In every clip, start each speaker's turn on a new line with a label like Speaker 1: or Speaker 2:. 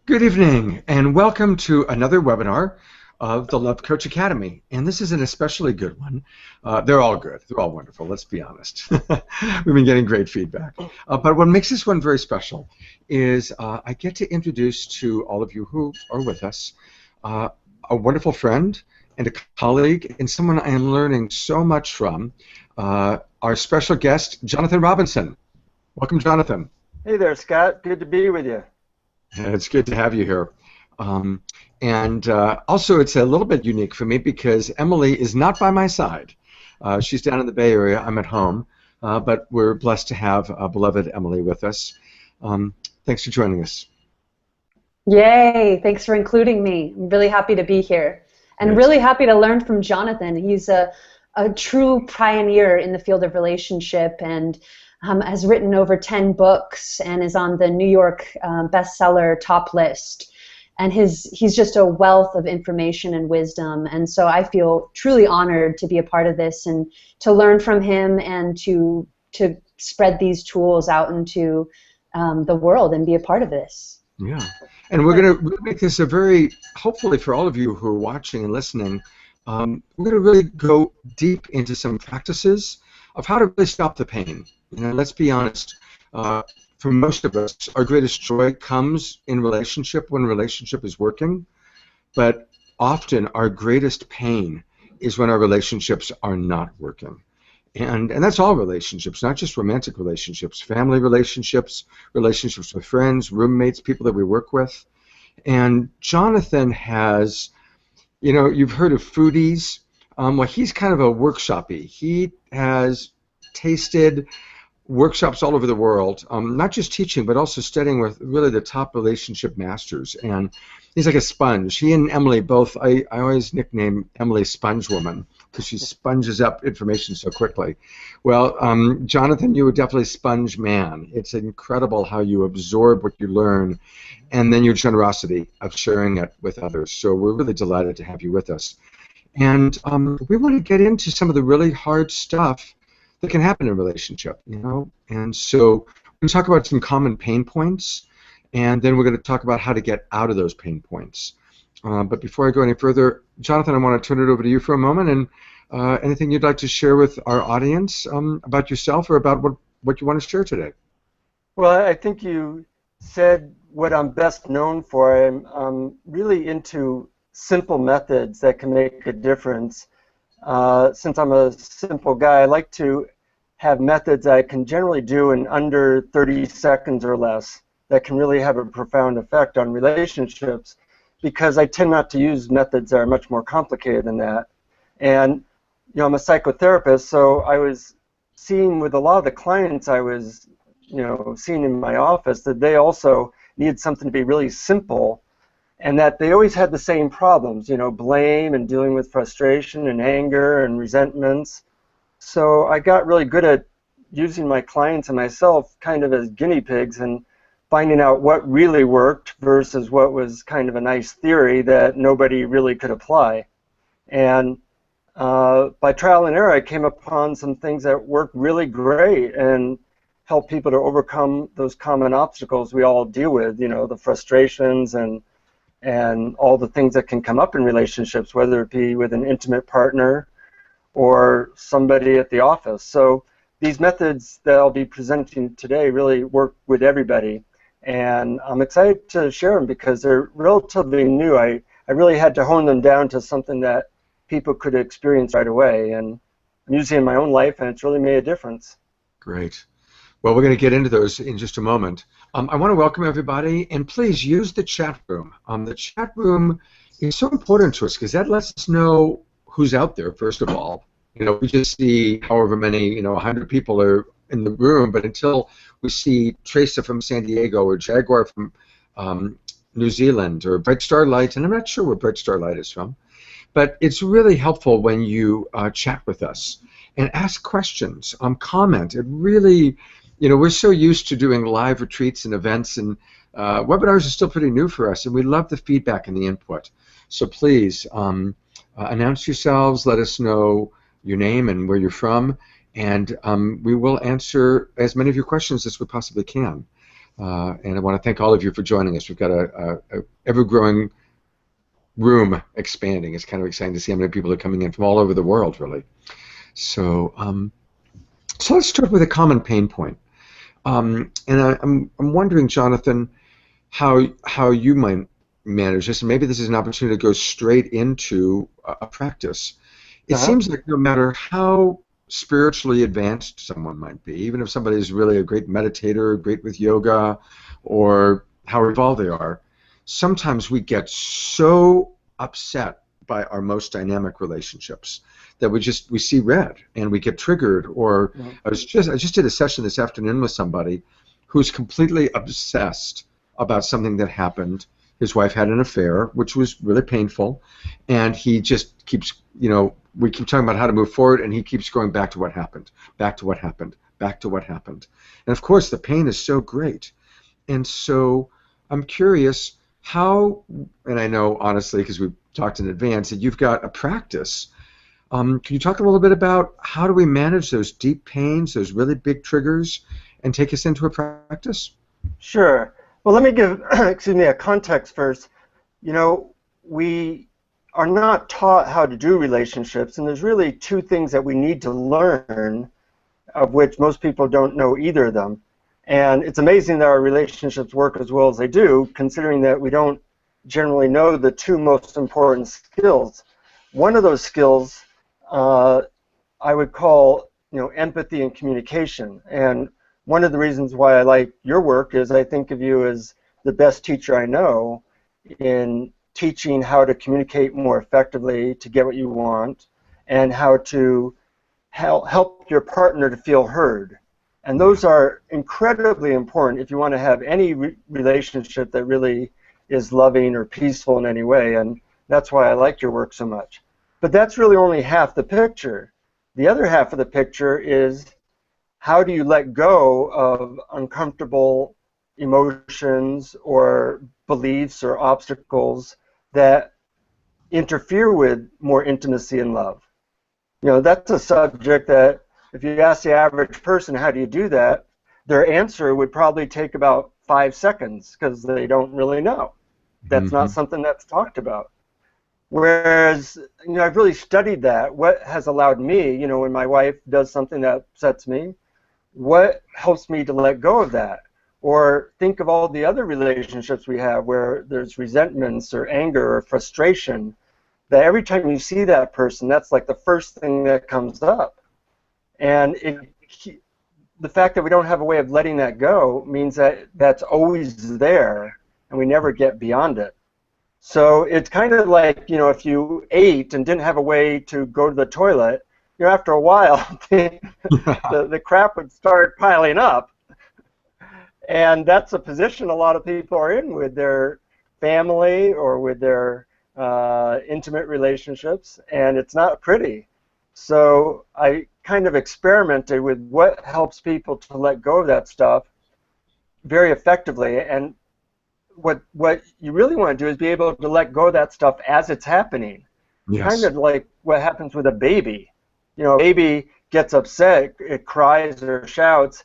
Speaker 1: Good evening, and welcome to another webinar of the Love Coach Academy. And this is an especially good one. They're all good. They're all wonderful, let's be honest. We've been getting great feedback. But what makes this one very special is I get to introduce to all of you who are with us a wonderful friend and a colleague and someone I am learning so much from, our special guest, Jonathan Robinson. Welcome, Jonathan.
Speaker 2: Hey there, Scott. Good to be with you.
Speaker 1: It's good to have you here. Also, it's a little bit unique for me because Emily is not by my side. She's down in the Bay Area. I'm at home. But we're blessed to have beloved Emily with us. Thanks for joining us.
Speaker 3: Yay. Thanks for including me. I'm really happy to be here. And really happy to learn from Jonathan. He's a true pioneer in the field of relationship and has written over 10 books and is on the New York bestseller top list. And he's just a wealth of information and wisdom. And so I feel truly honored to be a part of this and to learn from him and to spread these tools out into the world and be a part of this.
Speaker 1: Yeah. And we're going to make this a very, hopefully for all of you who are watching and listening, we're going to really go deep into some practices of how to really stop the pain. You know, let's be honest. For most of us, our greatest joy comes in relationship when relationship is working, but often our greatest pain is when our relationships are not working. And that's all relationships, not just romantic relationships, family relationships, relationships with friends, roommates, people that we work with. And Jonathan has, you know, you've heard of foodies. Well, he's kind of a workshopy. He has tasted workshops all over the world, not just teaching, but also studying with really the top relationship masters. And he's like a sponge. He and Emily both, I always nickname Emily Sponge Woman because she sponges up information so quickly. Well, Jonathan, you were definitely Sponge Man. It's incredible how you absorb what you learn and then your generosity of sharing it with others. So we're really delighted to have you with us. And we want to get into some of the really hard stuff that can happen in a relationship, you know. And so we're going to talk about some common pain points, and then we're going to talk about how to get out of those pain points. But before I go any further, Jonathan, I want to turn it over to you for a moment, and anything you'd like to share with our audience about yourself or about what you want to share today.
Speaker 2: Well, I think you said what I'm best known for. I'm really into simple methods that can make a difference. Since I'm a simple guy, I like to have methods I can generally do in under 30 seconds or less that can really have a profound effect on relationships, because I tend not to use methods that are much more complicated than that. And you know, I'm a psychotherapist, so I was seeing with a lot of the clients I was, you know, seeing in my office that they also needed something to be really simple, and that they always had the same problems, you know, blame and dealing with frustration and anger and resentments. So I got really good at using my clients and myself kind of as guinea pigs and finding out what really worked versus what was kind of a nice theory that nobody really could apply. And by trial and error, I came upon some things that worked really great and helped people to overcome those common obstacles we all deal with, you know, the frustrations and all the things that can come up in relationships, whether it be with an intimate partner or somebody at the office. So these methods that I'll be presenting today really work with everybody, and I'm excited to share them because they're relatively new. I really had to hone them down to something that people could experience right away, and I'm using it in my own life, and it's really made a difference.
Speaker 1: Great. Well, we're going to get into those in just a moment. I want to welcome everybody, and please use the chat room. The chat room is so important to us because that lets us know who's out there, first of all. You know, we just see however many, you know, 100 people are in the room, but until we see Teresa from San Diego or Jaguar from New Zealand or Bright Starlight, and I'm not sure where Bright Starlight is from, but it's really helpful when you chat with us and ask questions, comment. It really... You know, we're so used to doing live retreats and events, and webinars are still pretty new for us, and we love the feedback and the input. So please announce yourselves, let us know your name and where you're from, and we will answer as many of your questions as we possibly can. And I want to thank all of you for joining us. We've got a ever-growing room expanding. It's kind of exciting to see how many people are coming in from all over the world, really. So, so let's start with a common pain point. And I'm wondering, Jonathan, how you might manage this. And maybe this is an opportunity to go straight into a practice. It seems like no matter how spiritually advanced someone might be, even if somebody is really a great meditator, great with yoga, or how evolved they are, sometimes we get so upset by our most dynamic relationships that we see red and we get triggered. Or I just did a session this afternoon with somebody who's completely obsessed about something that happened. His wife had an affair, which was really painful, and he just keeps, we keep talking about how to move forward, and he keeps going back to what happened, back to what happened, back to what happened. And of course, the pain is so great. And so I'm curious how, and I know honestly, because we've talked in advance, that you've got a practice. Can you talk a little bit about how do we manage those deep pains, those really big triggers, and take us into a practice?
Speaker 2: Sure. Well, let me give, a context first. We are not taught how to do relationships, and there's really two things that we need to learn, of which most people don't know either of them. And it's amazing that our relationships work as well as they do, considering that we don't generally know the two most important skills. One of those skills I would call, empathy and communication. And one of the reasons why I like your work is I think of you as the best teacher I know in teaching how to communicate more effectively to get what you want, and how to help your partner to feel heard. And those are incredibly important if you want to have any relationship that really is loving or peaceful in any way, and that's why I like your work so much. But that's really only half the picture. The other half of the picture is how do you let go of uncomfortable emotions or beliefs or obstacles that interfere with more intimacy and love. That's a subject that if you ask the average person how do you do that, their answer would probably take about 5 seconds because they don't really know. That's not something that's talked about. Whereas, I've really studied that. What has allowed me, when my wife does something that upsets me, what helps me to let go of that? Or think of all the other relationships we have where there's resentments or anger or frustration, that every time you see that person, that's like the first thing that comes up. And the fact that we don't have a way of letting that go means that that's always there and we never get beyond it. So it's kind of like, if you ate and didn't have a way to go to the toilet, after a while, the crap would start piling up. And that's a position a lot of people are in with their family or with their intimate relationships, and it's not pretty. So I kind of experimented with what helps people to let go of that stuff very effectively. And what you really want to do is be able to let go of that stuff as it's happening. Yes. Kind of like what happens with a baby. A baby gets upset, it cries or shouts,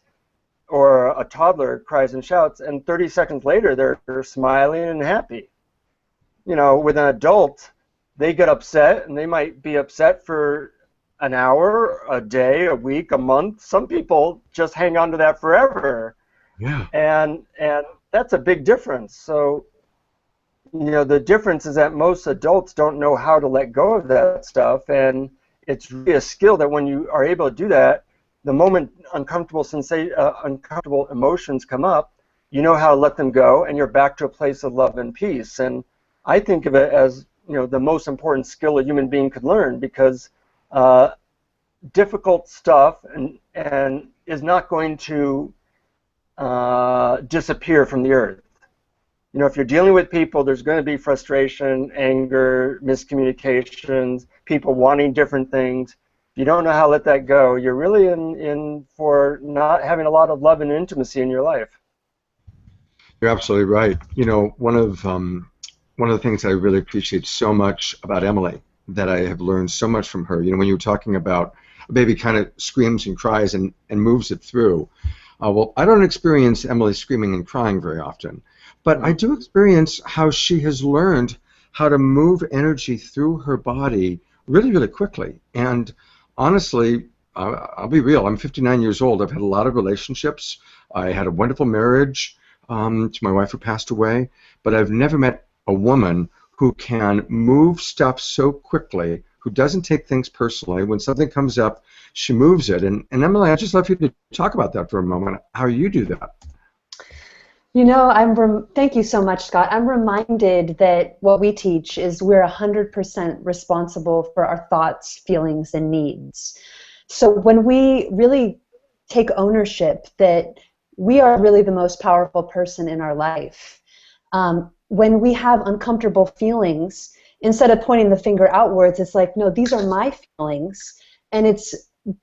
Speaker 2: or a toddler cries and shouts, and 30 seconds later they're smiling and happy. With an adult, they get upset, and they might be upset for an hour, a day, a week, a month. Some people just hang on to that forever.
Speaker 1: Yeah.
Speaker 2: And that's a big difference. So, the difference is that most adults don't know how to let go of that stuff, and it's really a skill that when you are able to do that, the moment uncomfortable emotions come up, you know how to let them go, and you're back to a place of love and peace. And I think of it as the most important skill a human being could learn, because difficult stuff and is not going to disappear from the earth. If you're dealing with people, there's going to be frustration, anger, miscommunications, people wanting different things. If you don't know how to let that go, you're really in for not having a lot of love and intimacy in your life.
Speaker 1: You're absolutely right. One of the things I really appreciate so much about Emily, that I have learned so much from her, when you were talking about a baby kind of screams and cries and moves it through, Well, I don't experience Emily screaming and crying very often, but I do experience how she has learned how to move energy through her body really, really quickly. And honestly, I'll be real, I'm 59 years old. I've had a lot of relationships. I had a wonderful marriage to my wife who passed away, but I've never met a woman who can move stuff so quickly, who doesn't take things personally. When something comes up, she moves it. And Emily, I'd just love you to talk about that for a moment, how you do that.
Speaker 3: You know, thank you so much, Scott. I'm reminded that what we teach is we're 100% responsible for our thoughts, feelings, and needs. So when we really take ownership that we are really the most powerful person in our life, when we have uncomfortable feelings, instead of pointing the finger outwards, it's like, no, these are my feelings, and it's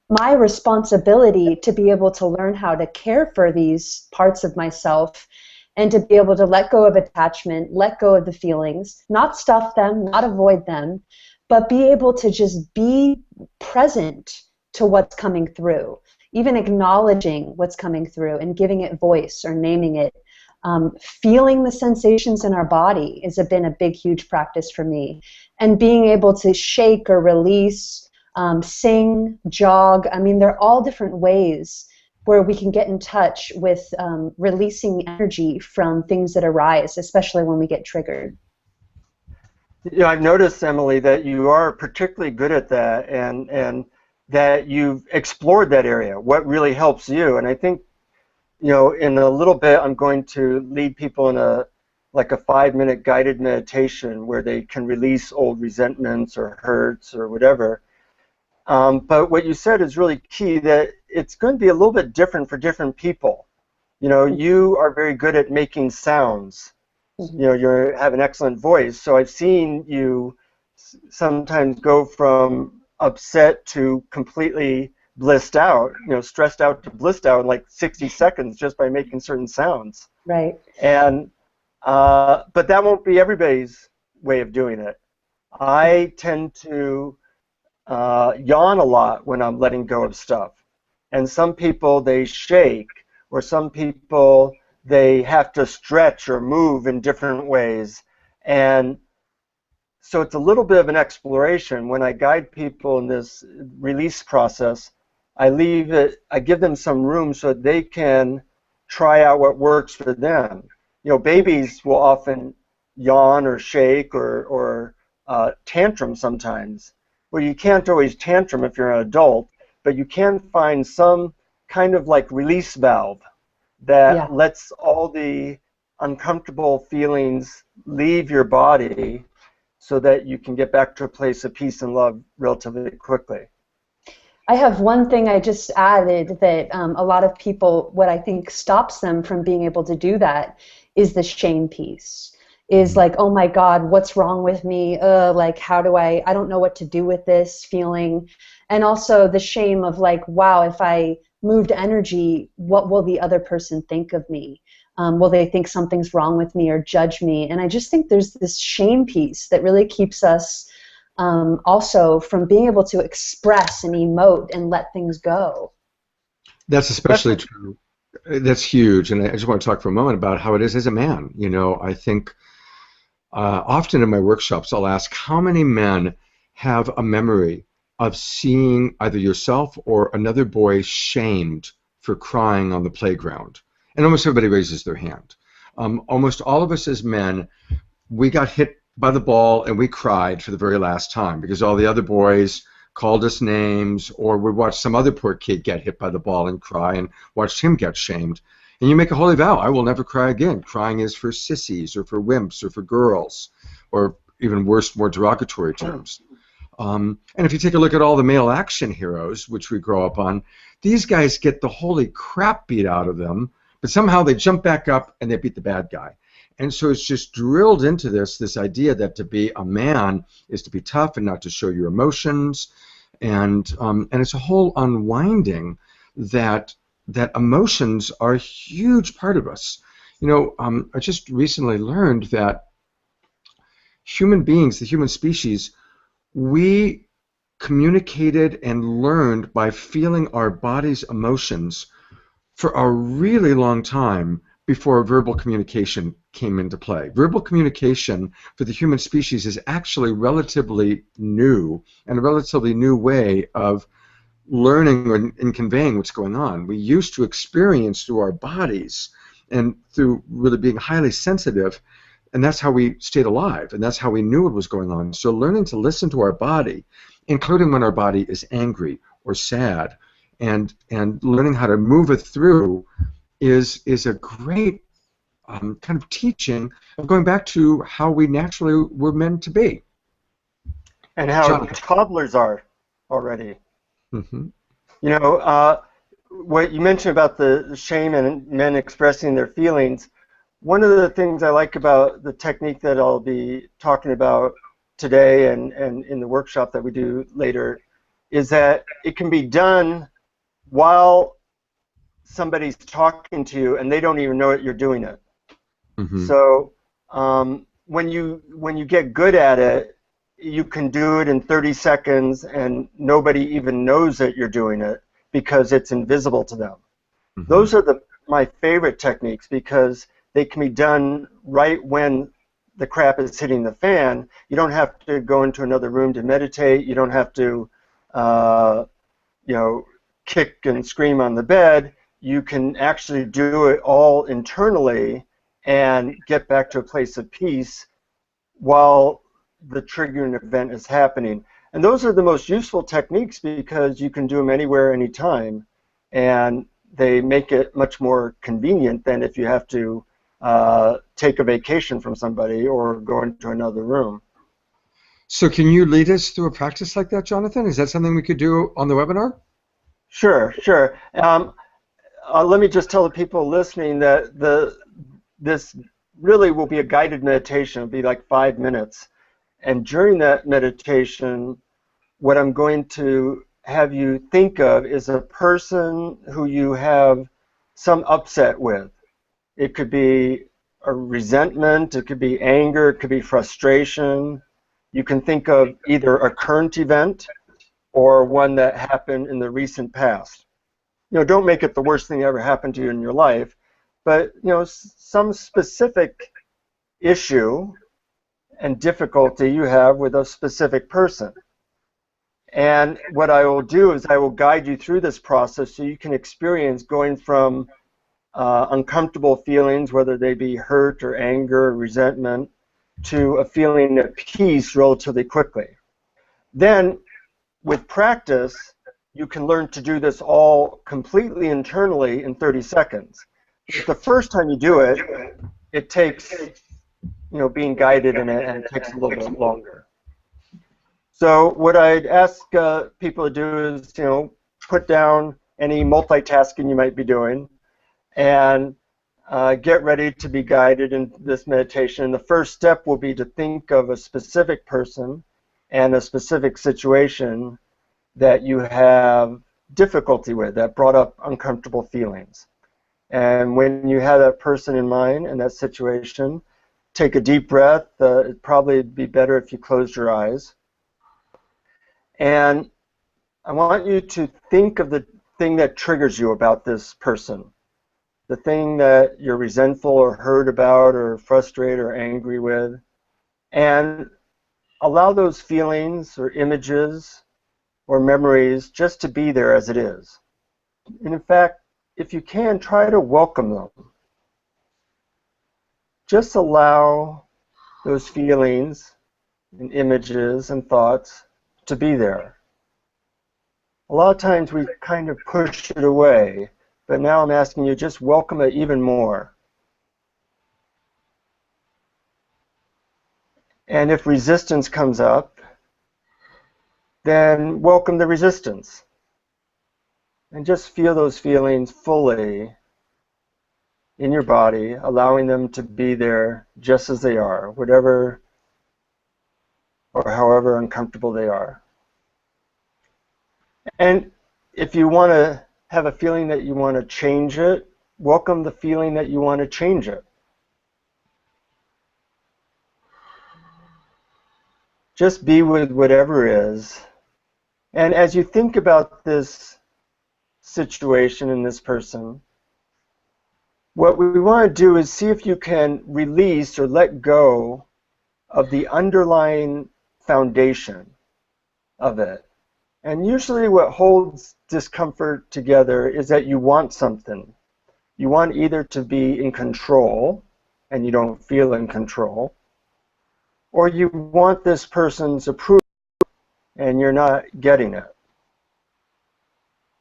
Speaker 3: my responsibility to be able to learn how to care for these parts of myself and to be able to let go of attachment, let go of the feelings, not stuff them, not avoid them, but be able to just be present to what's coming through, even acknowledging what's coming through and giving it voice or naming it. Feeling the sensations in our body has been a big, huge practice for me. And being able to shake or release, sing, jog, I mean, they're all different ways where we can get in touch with releasing energy from things that arise, especially when we get triggered.
Speaker 2: Yeah, I've noticed, Emily, that you are particularly good at that, and that you've explored that area, what really helps you. And I think, you know, in a little bit, I'm going to lead people in a 5-minute guided meditation where they can release old resentments or hurts or whatever. But what you said is really key, that it's going to be a little bit different for different people. You know, you are very good at making sounds. You know, you have an excellent voice. So I've seen you sometimes go from upset to completely blissed out, you know, stressed out to blissed out in like 60 seconds just by making certain sounds.
Speaker 3: Right.
Speaker 2: And but that won't be everybody's way of doing it. I tend to yawn a lot when I'm letting go of stuff. And some people, they shake, or some people, they have to stretch or move in different ways. And so it's a little bit of an exploration. When I guide people in this release process, I give them some room so that they can try out what works for them. You know, babies will often yawn or shake or tantrum sometimes. Well, you can't always tantrum if you're an adult, but you can find some kind of like release valve that lets all the uncomfortable feelings leave your body so that you can get back to a place of peace and love relatively quickly.
Speaker 3: I have one thing I just added that a lot of people, what I think stops them from being able to do that is the shame piece. Is like, oh my God, what's wrong with me? Like, how do I don't know what to do with this feeling. And also the shame of like, wow, if I moved energy, what will the other person think of me? Will they think something's wrong with me or judge me? And I just think there's this shame piece that really keeps us also from being able to express and emote and let things go.
Speaker 1: That's especially true. That's huge. And I just want to talk for a moment about how it is as a man. You know, I think often in my workshops I'll ask how many men have a memory of seeing either yourself or another boy shamed for crying on the playground. And almost everybody raises their hand. Almost all of us as men, we got hit by the ball and we cried for the very last time because all the other boys called us names, or we watched some other poor kid get hit by the ball and cry and watched him get shamed. And you make a holy vow, I will never cry again. Crying is for sissies or for wimps or for girls, or even worse, more derogatory terms. And if you take a look at all the male action heroes, which we grow up on, these guys get the holy crap beat out of them, but somehow they jump back up and they beat the bad guy. And so it's just drilled into this idea that to be a man is to be tough and not to show your emotions. And it's a whole unwinding that emotions are a huge part of us. You know, I just recently learned that human beings, the human species, we communicated and learned by feeling our body's emotions for a really long time before verbal communication came into play. Verbal communication for the human species is actually relatively new, and a relatively new way of learning and conveying what's going on. We used to experience through our bodies and through really being highly sensitive, and that's how we stayed alive, and that's how we knew what was going on. So learning to listen to our body, including when our body is angry or sad, and learning how to move it through is a great kind of teaching of going back to how we naturally were meant to be.
Speaker 2: And how
Speaker 1: Jonathan.
Speaker 2: toddlers are already.
Speaker 1: Mm-hmm.
Speaker 2: You know, what you mentioned about the shame and men expressing their feelings, one of the things I like about the technique that I'll be talking about today and in the workshop that we do later is that it can be done while somebody's talking to you and they don't even know that you're doing it.
Speaker 1: Mm-hmm.
Speaker 2: So when you get good at it, you can do it in 30 seconds and nobody even knows that you're doing it because it's invisible to them.
Speaker 1: Mm-hmm.
Speaker 2: Those are my favorite techniques because they can be done right when the crap is hitting the fan. You don't have to go into another room to meditate. You don't have to kick and scream on the bed. You can actually do it all internally and get back to a place of peace while the triggering event is happening. And those are the most useful techniques because you can do them anywhere, anytime, and they make it much more convenient than if you have to take a vacation from somebody or go into another room.
Speaker 1: So can you lead us through a practice like that, Jonathan? Is that something we could do on the webinar?
Speaker 2: Sure. Let me just tell the people listening that this really will be a guided meditation. It'll be like 5 minutes. And during that meditation, what I'm going to have you think of is a person who you have some upset with. It could be a resentment, it could be anger, it could be frustration. You can think of either a current event or one that happened in the recent past. Don't make it the worst thing that ever happened to you in your life, but some specific issue and difficulty you have with a specific person. And what I will do is I will guide you through this process so you can experience going from uncomfortable feelings, whether they be hurt or anger or resentment, to a feeling of peace relatively quickly. Then, with practice, you can learn to do this all completely internally in 30 seconds. But the first time you do it, it takes being guided in it, and it takes a little bit longer. So what I'd ask people to do is, put down any multitasking you might be doing, and get ready to be guided in this meditation. And the first step will be to think of a specific person and a specific situation that you have difficulty with, that brought up uncomfortable feelings. And when you have that person in mind and that situation, take a deep breath. It'd probably be better if you closed your eyes. And I want you to think of the thing that triggers you about this person, the thing that you're resentful or hurt about or frustrated or angry with, and allow those feelings or images or memories just to be there as it is. And in fact, if you can, try to welcome them. Just allow those feelings and images and thoughts to be there. A lot of times we kind of push it away, but now I'm asking you just welcome it even more. And if resistance comes up, then welcome the resistance. And just feel those feelings fully in your body, allowing them to be there just as they are, whatever or however uncomfortable they are. And if you want to have a feeling that you want to change it, welcome the feeling that you want to change it. Just be with whatever is. And as you think about this situation and this person, what we want to do is see if you can release or let go of the underlying foundation of it. And usually what holds discomfort together is that you want something. You want either to be in control, and you don't feel in control, or you want this person's approval, and you're not getting it.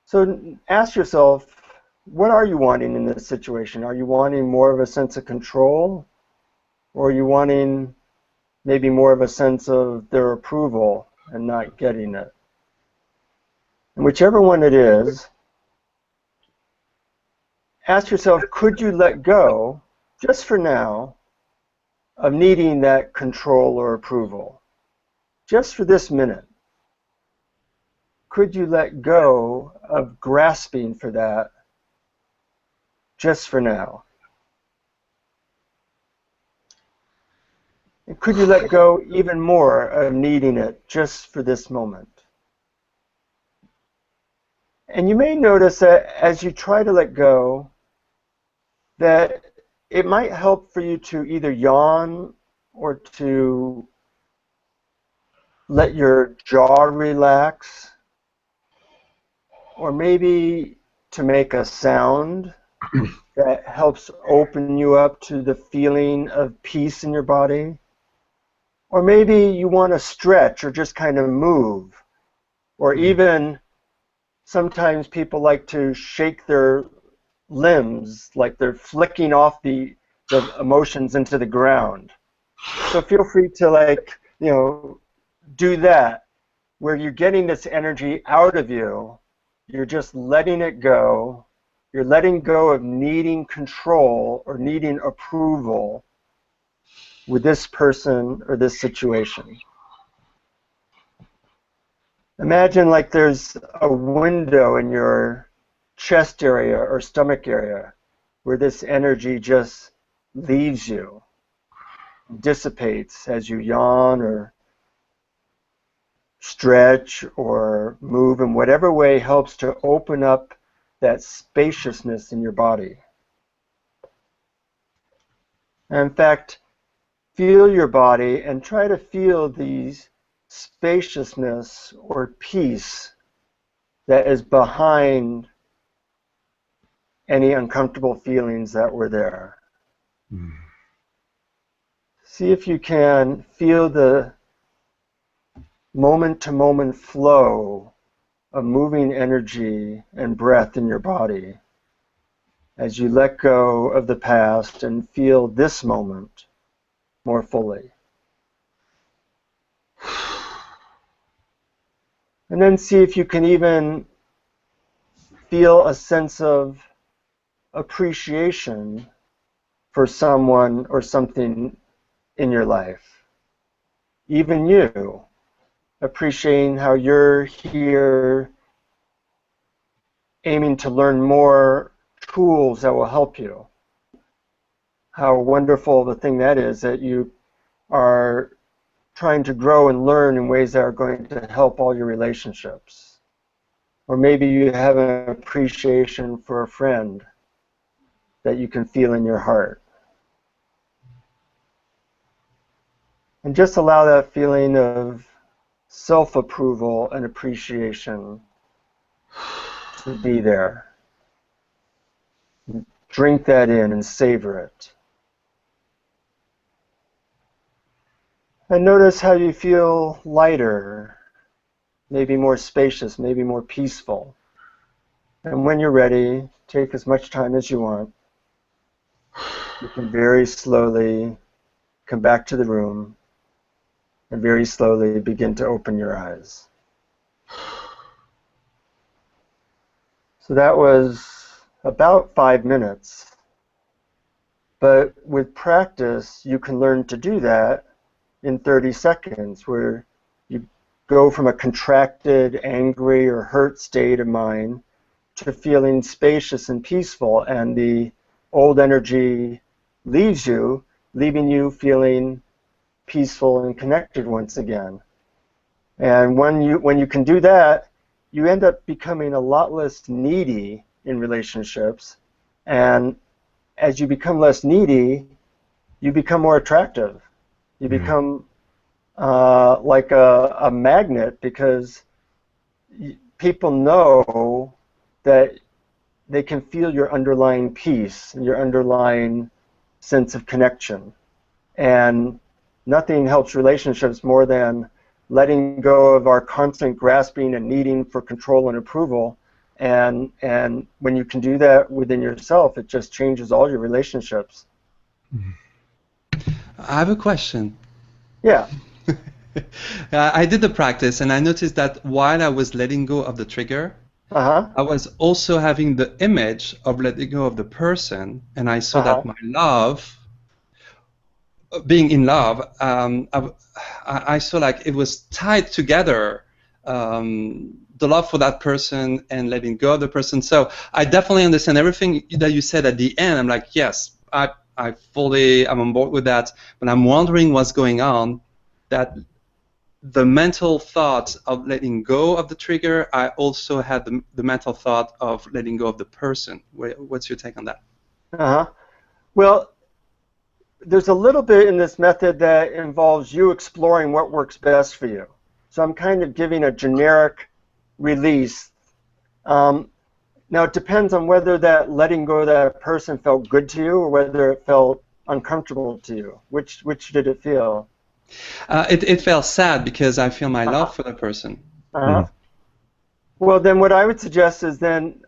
Speaker 2: So ask yourself, what are you wanting in this situation? Are you wanting more of a sense of control, or are you wanting maybe more of a sense of their approval and not getting it? And whichever one it is, ask yourself, could you let go, just for now, of needing that control or approval? Just for this minute. Could you let go of grasping for that, just for now? And could you let go even more of needing it just for this moment? And you may notice that as you try to let go, that it might help for you to either yawn or to let your jaw relax, or maybe to make a sound that helps open you up to the feeling of peace in your body. Or maybe you want to stretch or just kind of move, or even sometimes people like to shake their limbs like they're flicking off the emotions into the ground. So feel free to do that, where you're getting this energy out of you. You're just letting it go. You're letting go of needing control or needing approval with this person or this situation. Imagine like there's a window in your chest area or stomach area where this energy just leaves you, dissipates as you yawn or stretch or move in whatever way helps to open up that spaciousness in your body. And in fact, feel your body and try to feel these spaciousness or peace that is behind any uncomfortable feelings that were there. Mm. See if you can feel the moment-to-moment flow of moving energy and breath in your body as you let go of the past and feel this moment more fully. And then see if you can even feel a sense of appreciation for someone or something in your life. Even you, appreciating how you're here aiming to learn more tools that will help you. How wonderful the thing that is that you are trying to grow and learn in ways that are going to help all your relationships. Or maybe you have an appreciation for a friend that you can feel in your heart. And just allow that feeling of self-approval and appreciation to be there. Drink that in and savor it. And notice how you feel lighter, maybe more spacious, maybe more peaceful. And when you're ready, take as much time as you want. You can very slowly come back to the room and very slowly begin to open your eyes. So that was about 5 minutes. But with practice, you can learn to do that in 30 seconds, where you go from a contracted, angry, or hurt state of mind to feeling spacious and peaceful, and the old energy leaves you, leaving you feeling peaceful and connected once again. And when you can do that, you end up becoming a lot less needy in relationships, and as you become less needy, you become more attractive. You become like a magnet, because people know that they can feel your underlying peace, your underlying sense of connection. And nothing helps relationships more than letting go of our constant grasping and needing for control and approval. And when you can do that within yourself, it just changes all your relationships.
Speaker 4: I have a question.
Speaker 2: Yeah.
Speaker 4: I did the practice, and I noticed that while I was letting go of the trigger, I was also having the image of letting go of the person, and I saw that my love, being in love, I saw like it was tied together, the love for that person and letting go of the person. So I definitely understand everything that you said at the end. I'm like, yes, I'm on board with that, but I'm wondering what's going on, that the mental thought of letting go of the trigger, I also had the mental thought of letting go of the person. What's your take on that?
Speaker 2: Well, there's a little bit in this method that involves you exploring what works best for you. So I'm kind of giving a generic release. Now it depends on whether that letting go of that person felt good to you or whether it felt uncomfortable to you. Which did it feel?
Speaker 4: It felt sad because I feel my love for the person.
Speaker 2: Well, then what I would suggest is then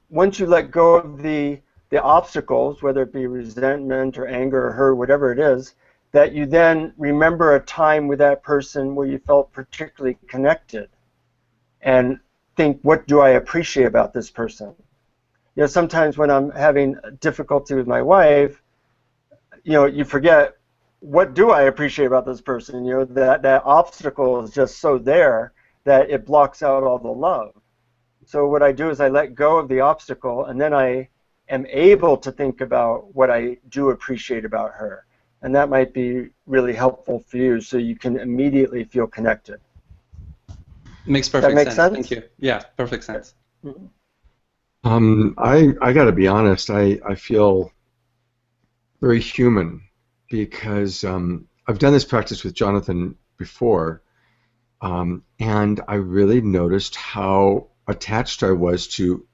Speaker 2: once you let go of the obstacles, whether it be resentment or anger or hurt, whatever it is, that you then remember a time with that person where you felt particularly connected, and think, what do I appreciate about this person? You know, sometimes when I'm having difficulty with my wife, you know, you forget, what do I appreciate about this person? You know, that obstacle is just so there that it blocks out all the love. So what I do is I let go of the obstacle, and then I am able to think about what I do appreciate about her. And that might be really helpful for you, so you can immediately feel connected.
Speaker 4: Makes perfect
Speaker 2: sense.
Speaker 4: Thank you. Yeah, perfect sense.
Speaker 1: I got to be honest. I feel very human, because I've done this practice with Jonathan before, and I really noticed how attached I was to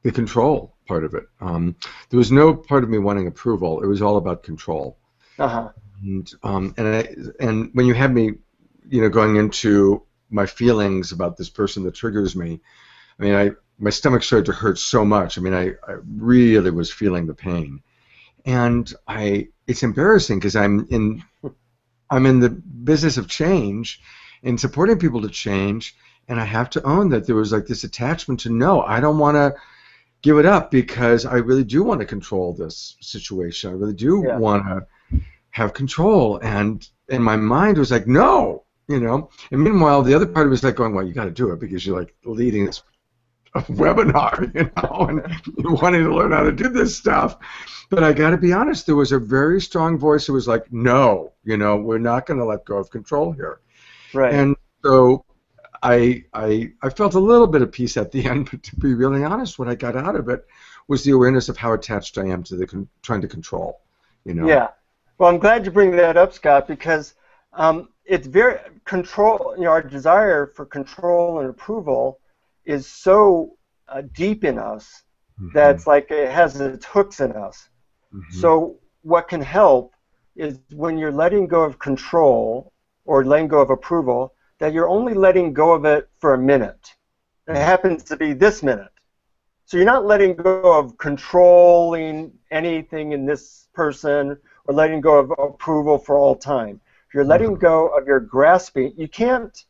Speaker 1: the control part of it. There was no part of me wanting approval. It was all about control. And when you had me, you know, going into my feelings about this person that triggers me, I mean, my stomach started to hurt so much. I mean, I really was feeling the pain, and it's embarrassing because I'm in the business of change and supporting people to change, and I have to own that there was like this attachment to, no, I don't want to give it up, because I really do want to control this situation. I really do want to have control, and my mind was like, no, you know. And meanwhile, the other part was like going, well, you got to do it because you're like leading this webinar, you know, and you're wanting to learn how to do this stuff. But I got to be honest, there was a very strong voice that was like, no, you know, we're not going to let go of control here.
Speaker 2: Right.
Speaker 1: And so I felt a little bit of peace at the end, but to be really honest, what I got out of it was the awareness of how attached I am to trying to control, you know.
Speaker 2: Yeah. Well, I'm glad you bring that up, Scott, because it's very control. You know, our desire for control and approval is so deep in us that it's like it has its hooks in us. So what can help is when you're letting go of control or letting go of approval, that you're only letting go of it for a minute. It happens to be this minute. So you're not letting go of controlling anything in this person or letting go of approval for all time. You're letting go of your grasping. You can't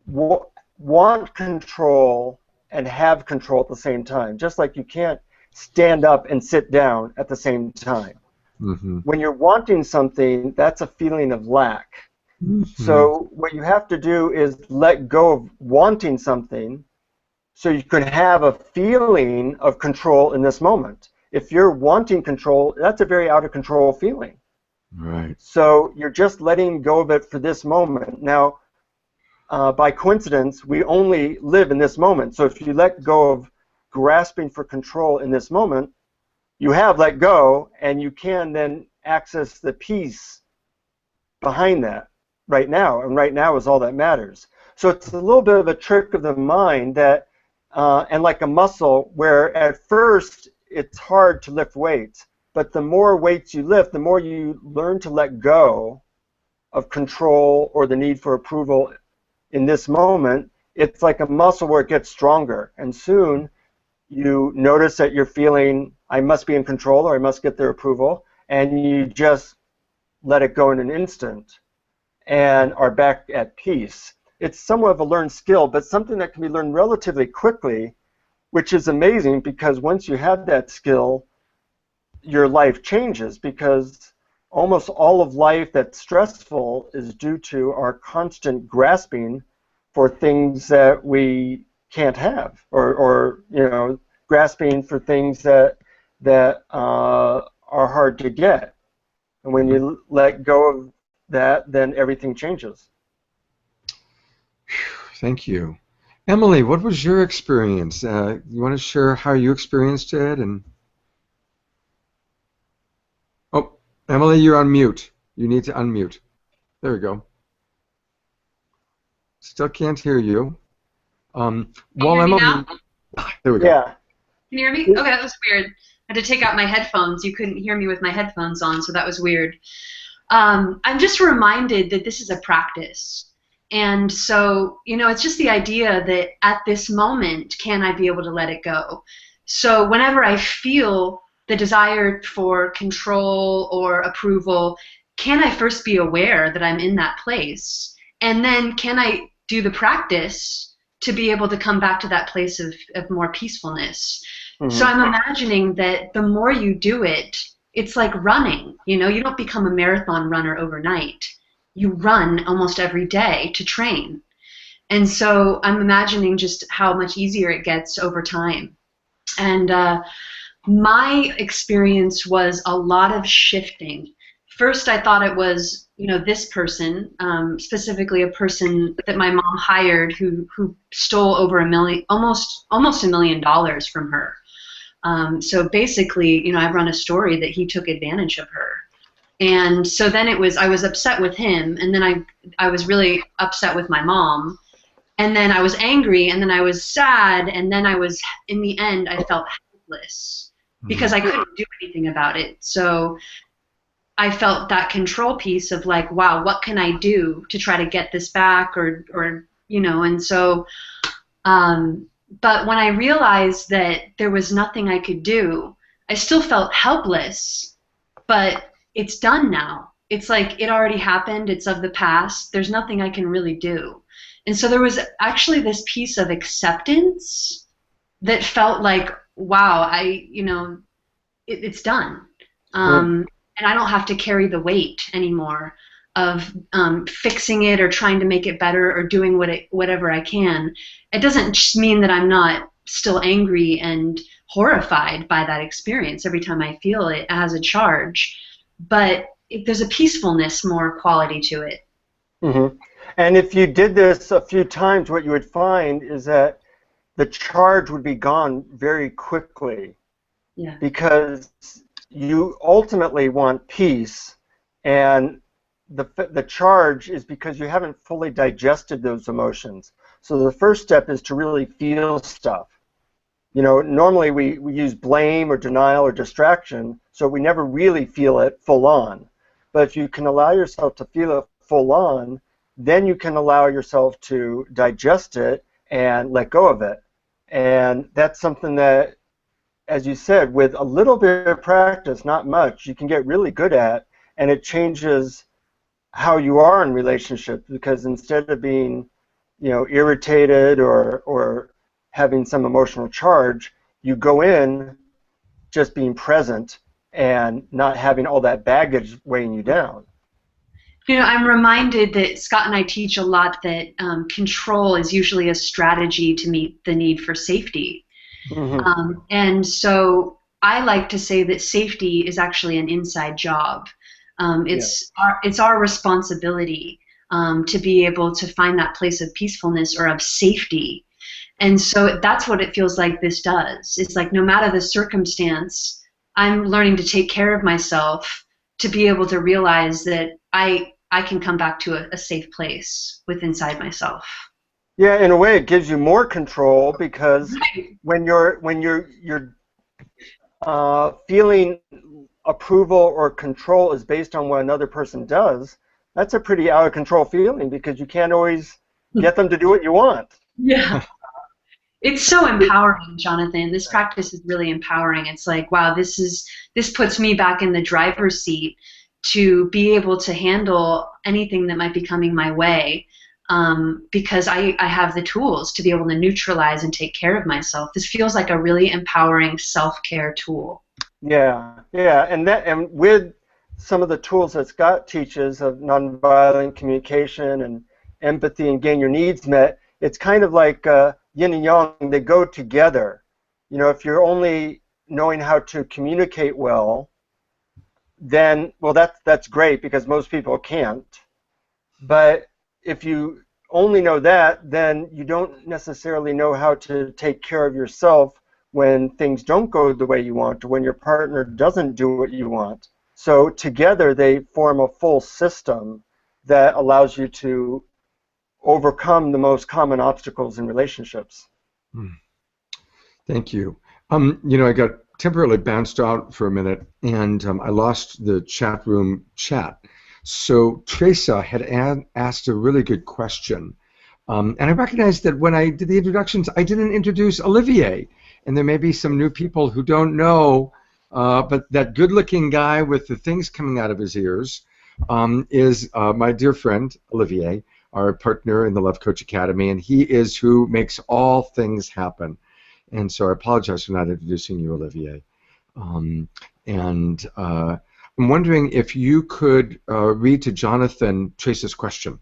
Speaker 2: want control and have control at the same time, just like you can't stand up and sit down at the same time. When you're wanting something, that's a feeling of lack. So what you have to do is let go of wanting something so you can have a feeling of control in this moment. If you're wanting control, that's a very out of control feeling.
Speaker 1: Right.
Speaker 2: So you're just letting go of it for this moment. Now, by coincidence, we only live in this moment. So if you let go of grasping for control in this moment, you have let go, and you can then access the peace behind that right now, and right now is all that matters. So it's a little bit of a trick of the mind that, and like a muscle, where at first it's hard to lift weights, but the more weights you lift, the more you learn to let go of control or the need for approval in this moment. It's like a muscle where it gets stronger, and soon you notice that you're feeling, I must be in control or I must get their approval, and you just let it go in an instant and are back at peace. It's somewhat of a learned skill, but something that can be learned relatively quickly, which is amazing, because once you have that skill, your life changes, because almost all of life that's stressful is due to our constant grasping for things that we can't have, or you know, grasping for things that are hard to get. And when you let go of that, then everything changes.
Speaker 1: Thank you. Emily, what was your experience? You want to share how you experienced it? And oh, Emily, you're on mute. You need to unmute. There we go. Still can't hear you.
Speaker 5: While Emily,
Speaker 1: there we go.
Speaker 2: Yeah.
Speaker 5: Can you hear me? Okay, that was weird. I had to take out my headphones. You couldn't hear me with my headphones on, so that was weird. I'm just reminded that this is a practice. And so, you know, it's just the idea that at this moment, can I be able to let it go? So whenever I feel the desire for control or approval, can I first be aware that I'm in that place? And then can I do the practice to be able to come back to that place of more peacefulness? Mm-hmm. So I'm imagining that the more you do it, it's like running. You know, you don't become a marathon runner overnight. You run almost every day to train. And so I'm imagining just how much easier it gets over time. And my experience was a lot of shifting. First, I thought it was, you know, this person, specifically a person that my mom hired who stole over almost $1 million from her. So basically, you know, I run a story that he took advantage of her. And so then I was upset with him, and then I was really upset with my mom, and then I was angry, and then I was sad, and then in the end, I felt helpless because I couldn't do anything about it. So I felt that control piece of like, wow, what can I do to try to get this back, or you know, and so, but when I realized that there was nothing I could do, I still felt helpless, but it's done now. It's like it already happened. It's of the past. There's nothing I can really do. And so there was actually this piece of acceptance that felt like, wow, it's done. And I don't have to carry the weight anymore of fixing it or trying to make it better or doing whatever I can. It doesn't just mean that I'm not still angry and horrified by that experience every time I feel it as a charge. But there's a peacefulness, more quality to it.
Speaker 2: Mm-hmm. And if you did this a few times, what you would find is that the charge would be gone very quickly.
Speaker 5: Yeah.
Speaker 2: Because you ultimately want peace, and the charge is because you haven't fully digested those emotions. So the first step is to really feel stuff. You know, normally we use blame or denial or distraction, so we never really feel it full on. But if you can allow yourself to feel it full on, then you can allow yourself to digest it and let go of it. And that's something that, as you said, with a little bit of practice, not much, you can get really good at, and it changes how you are in relationships, because instead of being, you know, irritated or having some emotional charge, you go in just being present and not having all that baggage weighing you down.
Speaker 5: You know, I'm reminded that Scott and I teach a lot that control is usually a strategy to meet the need for safety. Mm-hmm. And so I like to say that safety is actually an inside job. It's our responsibility to be able to find that place of peacefulness or of safety. And so that's what it feels like this does. It's like no matter the circumstance, I'm learning to take care of myself to be able to realize that I can come back to a safe place within inside myself.
Speaker 2: Yeah, in a way, it gives you more control because when you're feeling approval or control is based on what another person does, that's a pretty out of control feeling because you can't always get them to do what you want.
Speaker 5: Yeah. It's so empowering, Jonathan. This practice is really empowering. It's like, wow, this puts me back in the driver's seat to be able to handle anything that might be coming my way, because I have the tools to be able to neutralize and take care of myself. This feels like a really empowering self-care tool.
Speaker 2: Yeah, and with some of the tools that Scott teaches of nonviolent communication and empathy and getting your needs met, it's kind of like yin and yang. They go together. You know, if you're only knowing how to communicate well, then, well, that's great because most people can't. But if you only know that, then you don't necessarily know how to take care of yourself when things don't go the way you want or when your partner doesn't do what you want. So together they form a full system that allows you to overcome the most common obstacles in relationships.
Speaker 1: Thank you. You know, I got temporarily bounced out for a minute, and I lost the chat room chat. So Teresa had asked a really good question, and I recognized that when I did the introductions, I didn't introduce Olivier, and there may be some new people who don't know, but that good-looking guy with the things coming out of his ears is my dear friend Olivier, our partner in the Love Coach Academy, and he is who makes all things happen. And so I apologize for not introducing you, Olivier. I'm wondering if you could read to Jonathan Teresa's question.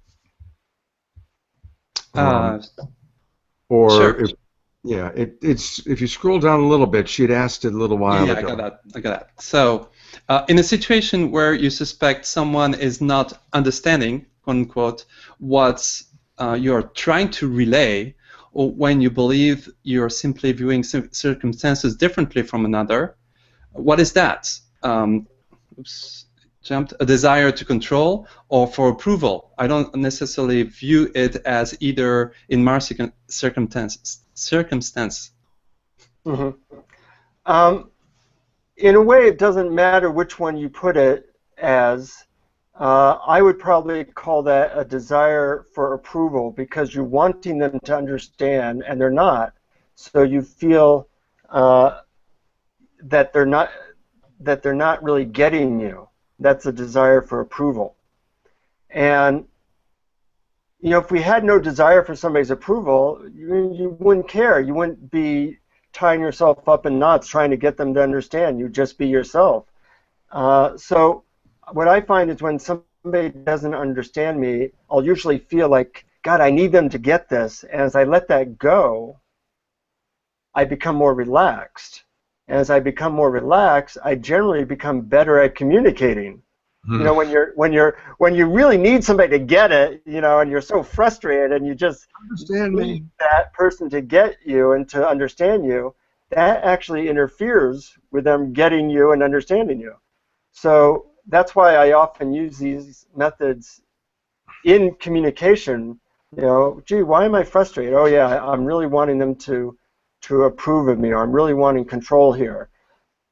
Speaker 4: Sure.
Speaker 1: If you scroll down a little bit, she had asked it a little while ago.
Speaker 4: I got that. So, in a situation where you suspect someone is not understanding, quote unquote, what you're trying to relay, or when you believe you're simply viewing circumstances differently from another, what is that? A desire to control or for approval? I don't necessarily view it as either in my circumstance.
Speaker 2: Mm-hmm. In a way, it doesn't matter which one you put it as. I would probably call that a desire for approval because you're wanting them to understand and they're not. So you feel that they're not really getting you. That's a desire for approval. And you know, if we had no desire for somebody's approval, you wouldn't care. You wouldn't be tying yourself up in knots trying to get them to understand. You'd just be yourself. So what I find is when somebody doesn't understand me, I'll usually feel like, God, I need them to get this. And as I let that go, I become more relaxed. And as I become more relaxed, I generally become better at communicating. You know, when you really need somebody to get it, you know, and you're so frustrated and you just need that person to get you and to understand you, that actually interferes with them getting you and understanding you. So that's why I often use these methods in communication. You know, gee, why am I frustrated? Oh yeah, I'm really wanting them to approve of me, or I'm really wanting control here.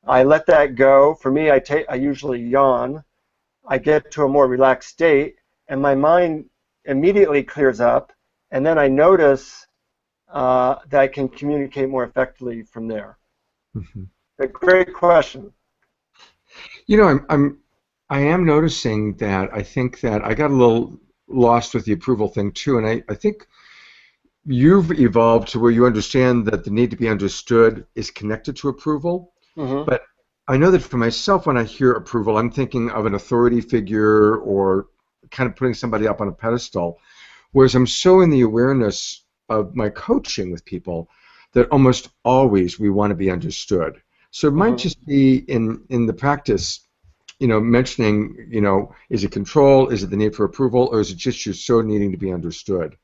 Speaker 2: I let that go. For me, I usually yawn. I get to a more relaxed state, and my mind immediately clears up, and then I notice that I can communicate more effectively from there. Mm-hmm. A great question.
Speaker 1: You know, I am noticing that I think that I got a little lost with the approval thing too, and I think you've evolved to where you understand that the need to be understood is connected to approval. Mm-hmm. But I know that for myself, when I hear approval, I'm thinking of an authority figure or kind of putting somebody up on a pedestal, whereas I'm so in the awareness of my coaching with people that almost always we want to be understood. So it might just be in the practice, you know, mentioning, you know, is it control, is it the need for approval, or is it just you're so needing to be understood?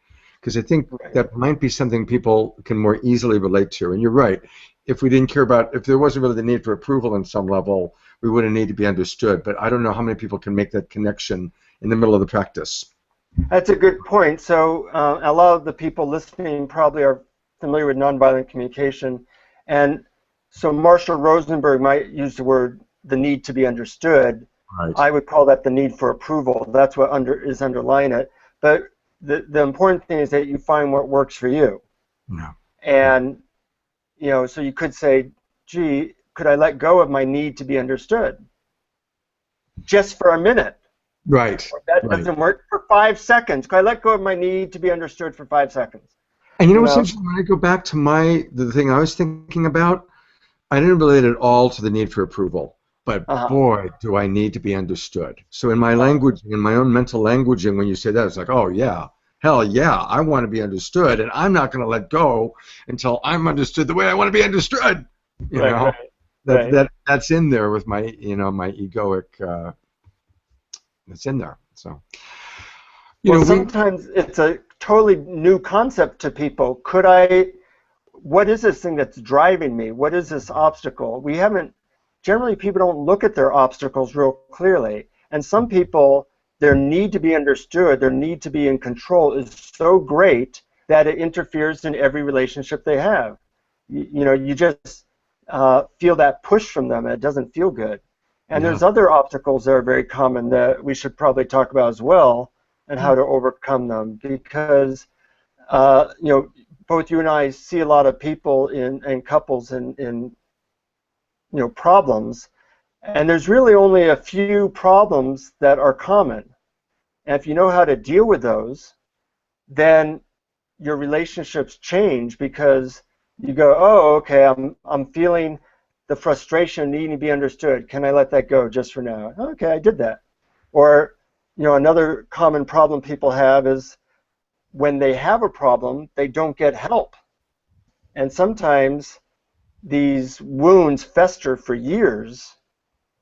Speaker 1: because I think that might be something people can more easily relate to. And you're right. If we didn't care about, if there wasn't really the need for approval on some level, we wouldn't need to be understood. But I don't know how many people can make that connection in the middle of the practice.
Speaker 2: That's a good point. So a lot of the people listening probably are familiar with nonviolent communication. And so Marshall Rosenberg might use the word the need to be understood.
Speaker 1: Right.
Speaker 2: I would call that the need for approval. That's what is underlying it. But the important thing is that you find what works for you.
Speaker 1: No.
Speaker 2: And, you know, so you could say, gee, could I let go of my need to be understood? Just for a minute.
Speaker 1: Right.
Speaker 2: Or that doesn't work for 5 seconds. Could I let go of my need to be understood for 5 seconds?
Speaker 1: And you know what's interesting? When I go back to the thing I was thinking about, I didn't relate it all to the need for approval. But boy, do I need to be understood. So in my language, in my own mental languaging, when you say that, it's like, oh yeah, hell yeah, I want to be understood, and I'm not going to let go until I'm understood the way I want to be understood. You know, that's in there with my, you know, my egoic. That's in there. So,
Speaker 2: sometimes it's a totally new concept to people. What is this thing that's driving me? What is this obstacle? Generally, people don't look at their obstacles real clearly. And some people, their need to be understood, their need to be in control is so great that it interferes in every relationship they have. You just feel that push from them, and it doesn't feel good. And there's other obstacles that are very common that we should probably talk about as well, and how to overcome them. Because, both you and I see a lot of people and couples in problems, and there's really only a few problems that are common. And if you know how to deal with those, then your relationships change, because you go, oh, okay, I'm feeling the frustration needing to be understood. Can I let that go just for now? Okay, I did that. Or, another common problem people have is when they have a problem, they don't get help. And sometimes these wounds fester for years,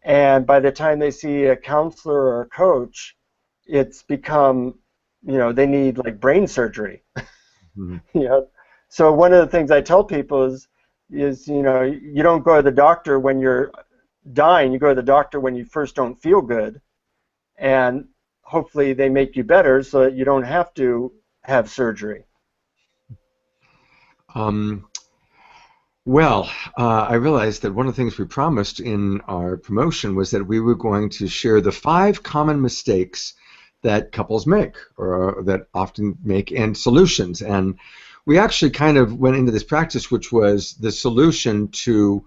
Speaker 2: and by the time they see a counselor or a coach, it's become, they need like brain surgery.
Speaker 1: Mm-hmm.
Speaker 2: So one of the things I tell people is you don't go to the doctor when you're dying. You go to the doctor when you first don't feel good, and hopefully they make you better so that you don't have to have surgery.
Speaker 1: Well, I realized that one of the things we promised in our promotion was that we were going to share the 5 common mistakes that couples make, or that often make, and solutions. And we actually kind of went into this practice, which was the solution to,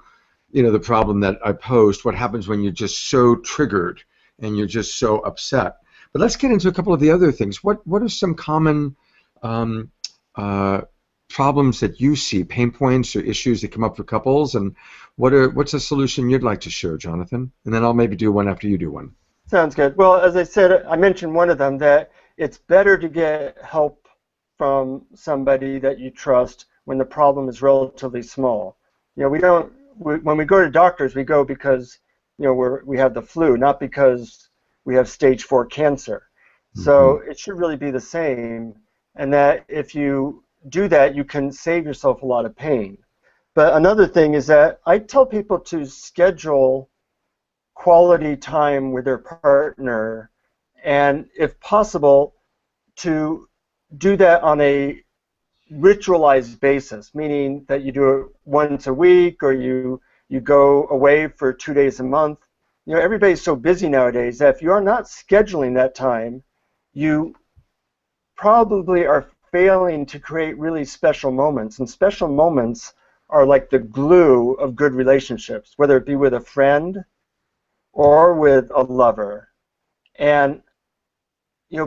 Speaker 1: the problem that I posed. What happens when you're just so triggered and you're just so upset? But let's get into a couple of the other things. What are some common problems that you see, pain points or issues that come up for couples, and what's a solution you'd like to share, Jonathan? And then I'll maybe do one after you do one.
Speaker 2: Sounds good. Well, as I said, I mentioned one of them, that it's better to get help from somebody that you trust when the problem is relatively small. When we go to doctors, we go because we have the flu, not because we have stage 4 cancer. Mm-hmm. So it should really be the same, and that if you do that, you can save yourself a lot of pain. But another thing is that I tell people to schedule quality time with their partner, and if possible, to do that on a ritualized basis, meaning that you do it once a week, or you go away for 2 days a month. Everybody's so busy nowadays that if you are not scheduling that time, you probably are failing to create really special moments. And special moments are like the glue of good relationships, whether it be with a friend or with a lover. And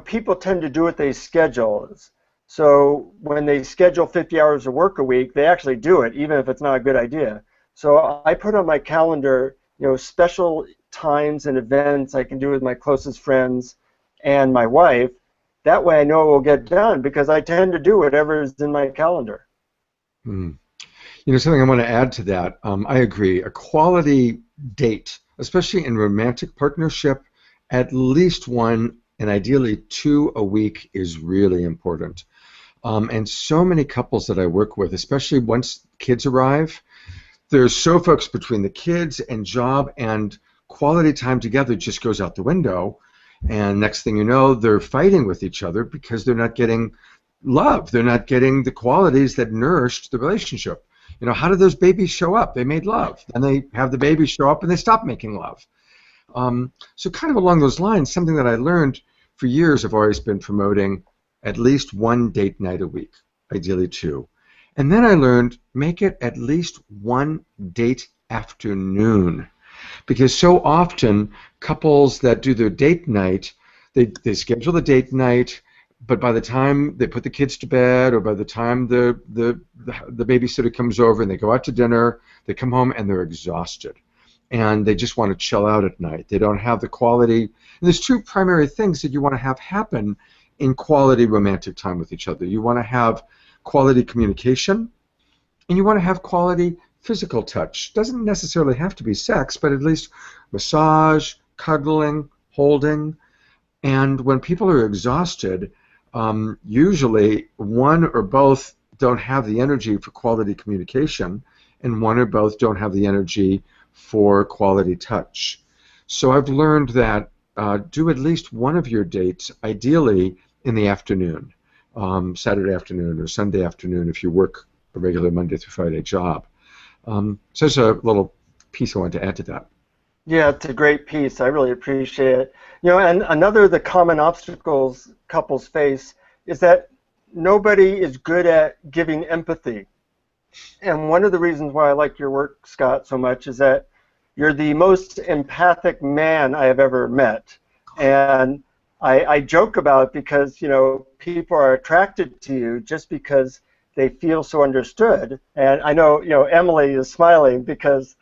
Speaker 2: people tend to do what they schedule. So when they schedule 50 hours of work a week, they actually do it, even if it's not a good idea. So I put on my calendar, special times and events I can do with my closest friends and my wife. That way I know it will get done, because I tend to do whatever is in my calendar.
Speaker 1: Something I want to add to that, I agree. A quality date, especially in romantic partnership, at least 1 and ideally 2 a week is really important. And so many couples that I work with, especially once kids arrive, there's so focused between the kids and job, and quality time together just goes out the window. And next thing you know, they're fighting with each other because they're not getting love. They're not getting the qualities that nourished the relationship. You know, how did those babies show up? They made love. Then they have the babies show up and they stop making love. So kind of along those lines, something that I learned for years, I've always been promoting at least one date night a week, ideally 2. And then I learned, make it at least one date afternoon. Because so often, couples that do their date night, they schedule the date night, but by the time they put the kids to bed, or by the time the babysitter comes over and they go out to dinner, they come home and they're exhausted. And they just want to chill out at night. They don't have the quality. And there's 2 primary things that you want to have happen in quality romantic time with each other. You want to have quality communication, and you want to have quality physical touch. Doesn't necessarily have to be sex, but at least massage, cuddling, holding. And when people are exhausted, usually one or both don't have the energy for quality communication, and one or both don't have the energy for quality touch. So I've learned that do at least one of your dates, ideally in the afternoon, Saturday afternoon or Sunday afternoon if you work a regular Monday through Friday job. So there's a little piece I wanted to add to that.
Speaker 2: Yeah, it's a great piece. I really appreciate it. You know, and another of the common obstacles couples face is that nobody is good at giving empathy. And one of the reasons why I like your work, Scott, so much is that you're the most empathic man I have ever met. And I joke about it because, you know, people are attracted to you just because they feel so understood. And I know, you know, Emily is smiling because,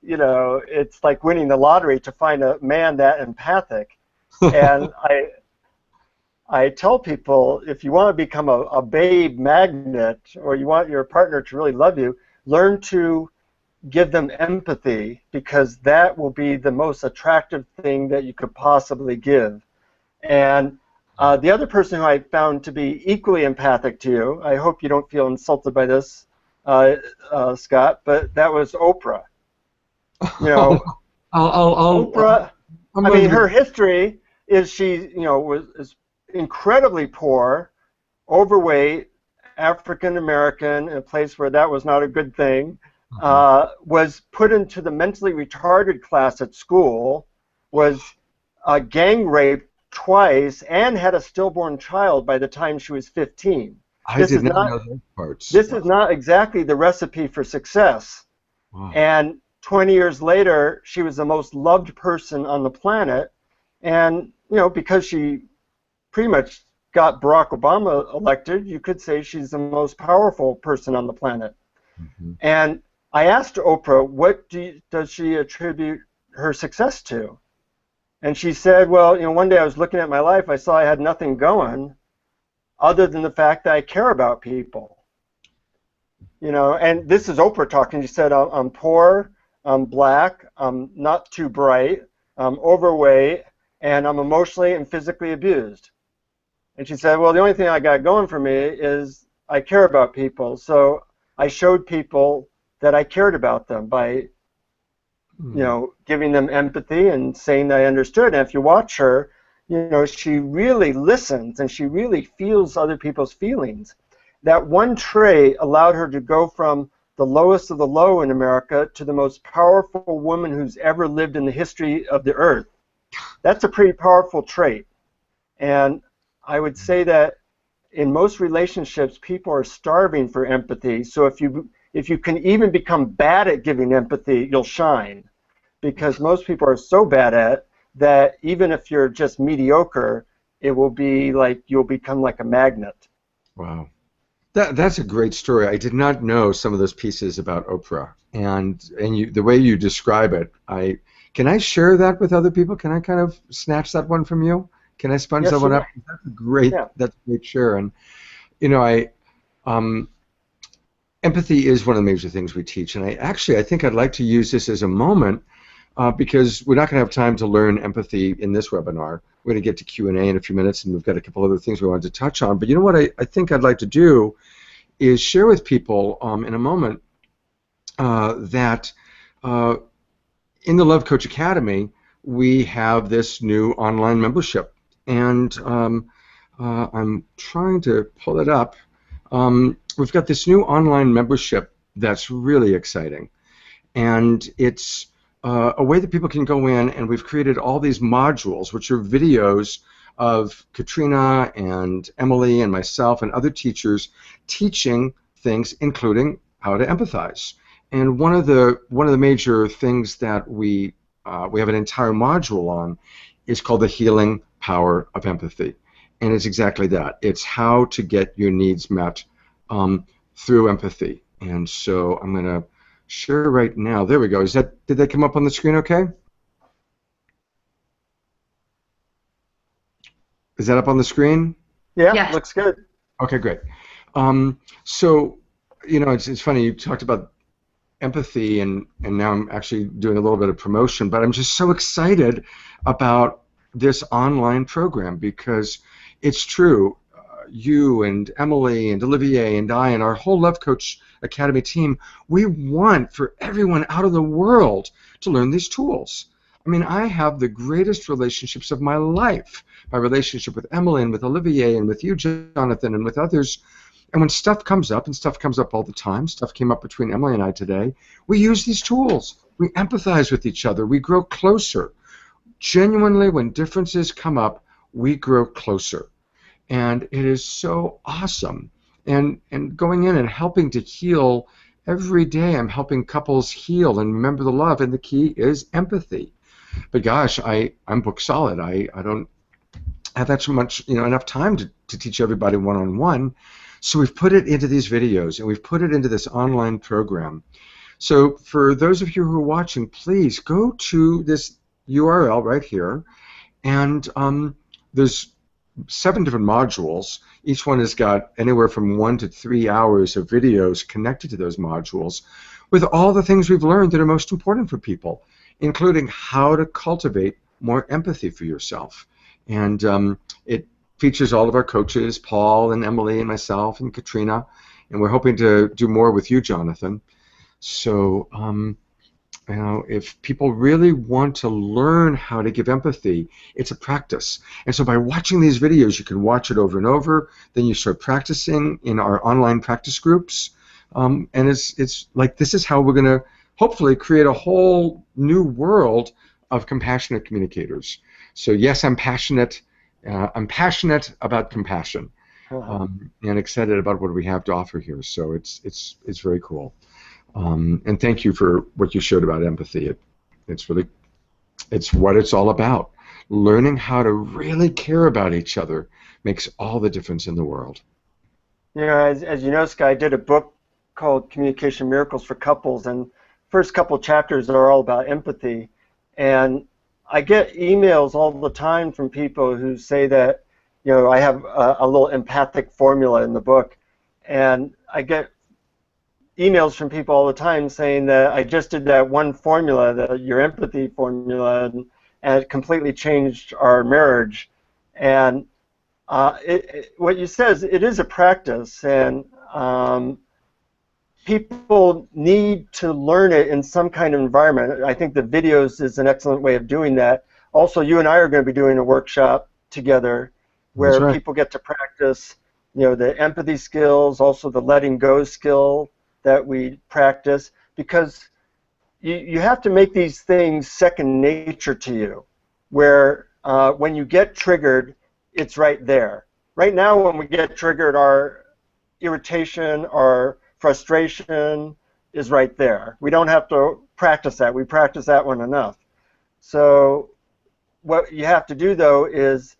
Speaker 2: you know, it's like winning the lottery to find a man that empathic. And I tell people, if you want to become a babe magnet, or you want your partner to really love you, learn to give them empathy, because that will be the most attractive thing that you could possibly give. And the other person who I found to be equally empathic to you, I hope you don't feel insulted by this, Scott, but that was Oprah. You know, Oprah. I mean, her history is she, you know, is incredibly poor, overweight, African American, in a place where that was not a good thing. Was put into the mentally retarded class at school, was gang raped twice, and had a stillborn child by the time she was 15.
Speaker 1: I did not know those parts.
Speaker 2: This is not exactly the recipe for success. Wow. And 20 years later, she was the most loved person on the planet, and you know, because she pretty much got Barack Obama elected, you could say she's the most powerful person on the planet. And I asked Oprah, what does she attribute her success to? And she said, well, you know, one day I was looking at my life, I saw I had nothing going other than the fact that I care about people. You know, and this is Oprah talking. She said, I'm poor, I'm black, I'm not too bright, I'm overweight, and I'm emotionally and physically abused. And she said, well, the only thing I got going for me is I care about people. So I showed people that I cared about them by, you know, giving them empathy and saying that I understood. And if you watch her, you know, she really listens and she really feels other people's feelings. That one trait allowed her to go from the lowest of the low in America to the most powerful woman who's ever lived in the history of the earth. That's a pretty powerful trait. And I would say that in most relationships, people are starving for empathy. So if you can even become bad at giving empathy, you'll shine. Because most people are so bad at it that even if you're just mediocre, it will be like you'll become like a magnet.
Speaker 1: Wow. That's a great story. I did not know some of those pieces about Oprah. And the way you describe it, can I share that with other people? Can I kind of snatch that one from you? Can I sponge that one up? That's a great share. And you know, empathy is one of the major things we teach. And I think I'd like to use this as a moment because we're not going to have time to learn empathy in this webinar. We're going to get to Q&A in a few minutes, and we've got a couple other things we wanted to touch on. But you know what I think I'd like to do is share with people in a moment that in the Love Coach Academy, we have this new online membership. And I'm trying to pull it up. We've got this new online membership that's really exciting. And it's a way that people can go in, and we've created all these modules, which are videos of Katrina and Emily and myself and other teachers teaching things, including how to empathize. And one of the major things that we have an entire module on is called the healing power of empathy, and it's exactly that. It's how to get your needs met through empathy. And so I'm going to share right now. There we go. Did that come up on the screen okay? Is that up on the screen?
Speaker 2: Yeah, looks good.
Speaker 1: Okay, great. So, you know, it's funny, you talked about empathy, and now I'm actually doing a little bit of promotion, but I'm just so excited about this online program because it's true. You and Emily and Olivier and I and our whole Love Coach Academy team, we want for everyone out of the world to learn these tools. I mean, I have the greatest relationships of my life. My relationship with Emily and with Olivier and with you, Jonathan, and with others. And when stuff comes up, and stuff comes up all the time, stuff came up between Emily and I today, we use these tools. We empathize with each other. We grow closer. Genuinely, when differences come up, we grow closer. And it is so awesome. And going in and helping to heal every day, I'm helping couples heal and remember the love, and the key is empathy. But gosh, I'm book solid. I don't have that much, enough time to teach everybody one-on-one. So we've put it into these videos, and we've put it into this online program. So for those of you who are watching, please go to this URL right here, and there's 7 different modules. Each one has got anywhere from 1 to 3 hours of videos connected to those modules with all the things we've learned that are most important for people, including how to cultivate more empathy for yourself. And it features all of our coaches, Paul and Emily and myself and Katrina, and we're hoping to do more with you, Jonathan. So, if people really want to learn how to give empathy, it's a practice. And so by watching these videos, you can watch it over and over, then you start practicing in our online practice groups, and it's like this is how we're going to hopefully create a whole new world of compassionate communicators. So yes, I'm passionate about compassion, and excited about what we have to offer here. So it's very cool. And thank you for what you showed about empathy. It's what it's all about. Learning how to really care about each other makes all the difference in the world.
Speaker 2: As you know, Sky, I did a book called Communication Miracles for Couples, and first couple chapters are all about empathy. And I get emails all the time from people who say that, I have a little empathic formula in the book, and I get emails from people all the time saying that I just did that one formula, your empathy formula, and it completely changed our marriage. And what you said is it is a practice, and people need to learn it in some kind of environment. I think the videos is an excellent way of doing that. Also, you and I are going to be doing a workshop together where people get to practice, the empathy skills, also the letting go skill that we practice, because you have to make these things second nature to you, where when you get triggered, it's right there. Right now, when we get triggered, our irritation, our frustration is right there. We don't have to practice that. We practice that one enough. So what you have to do, though, is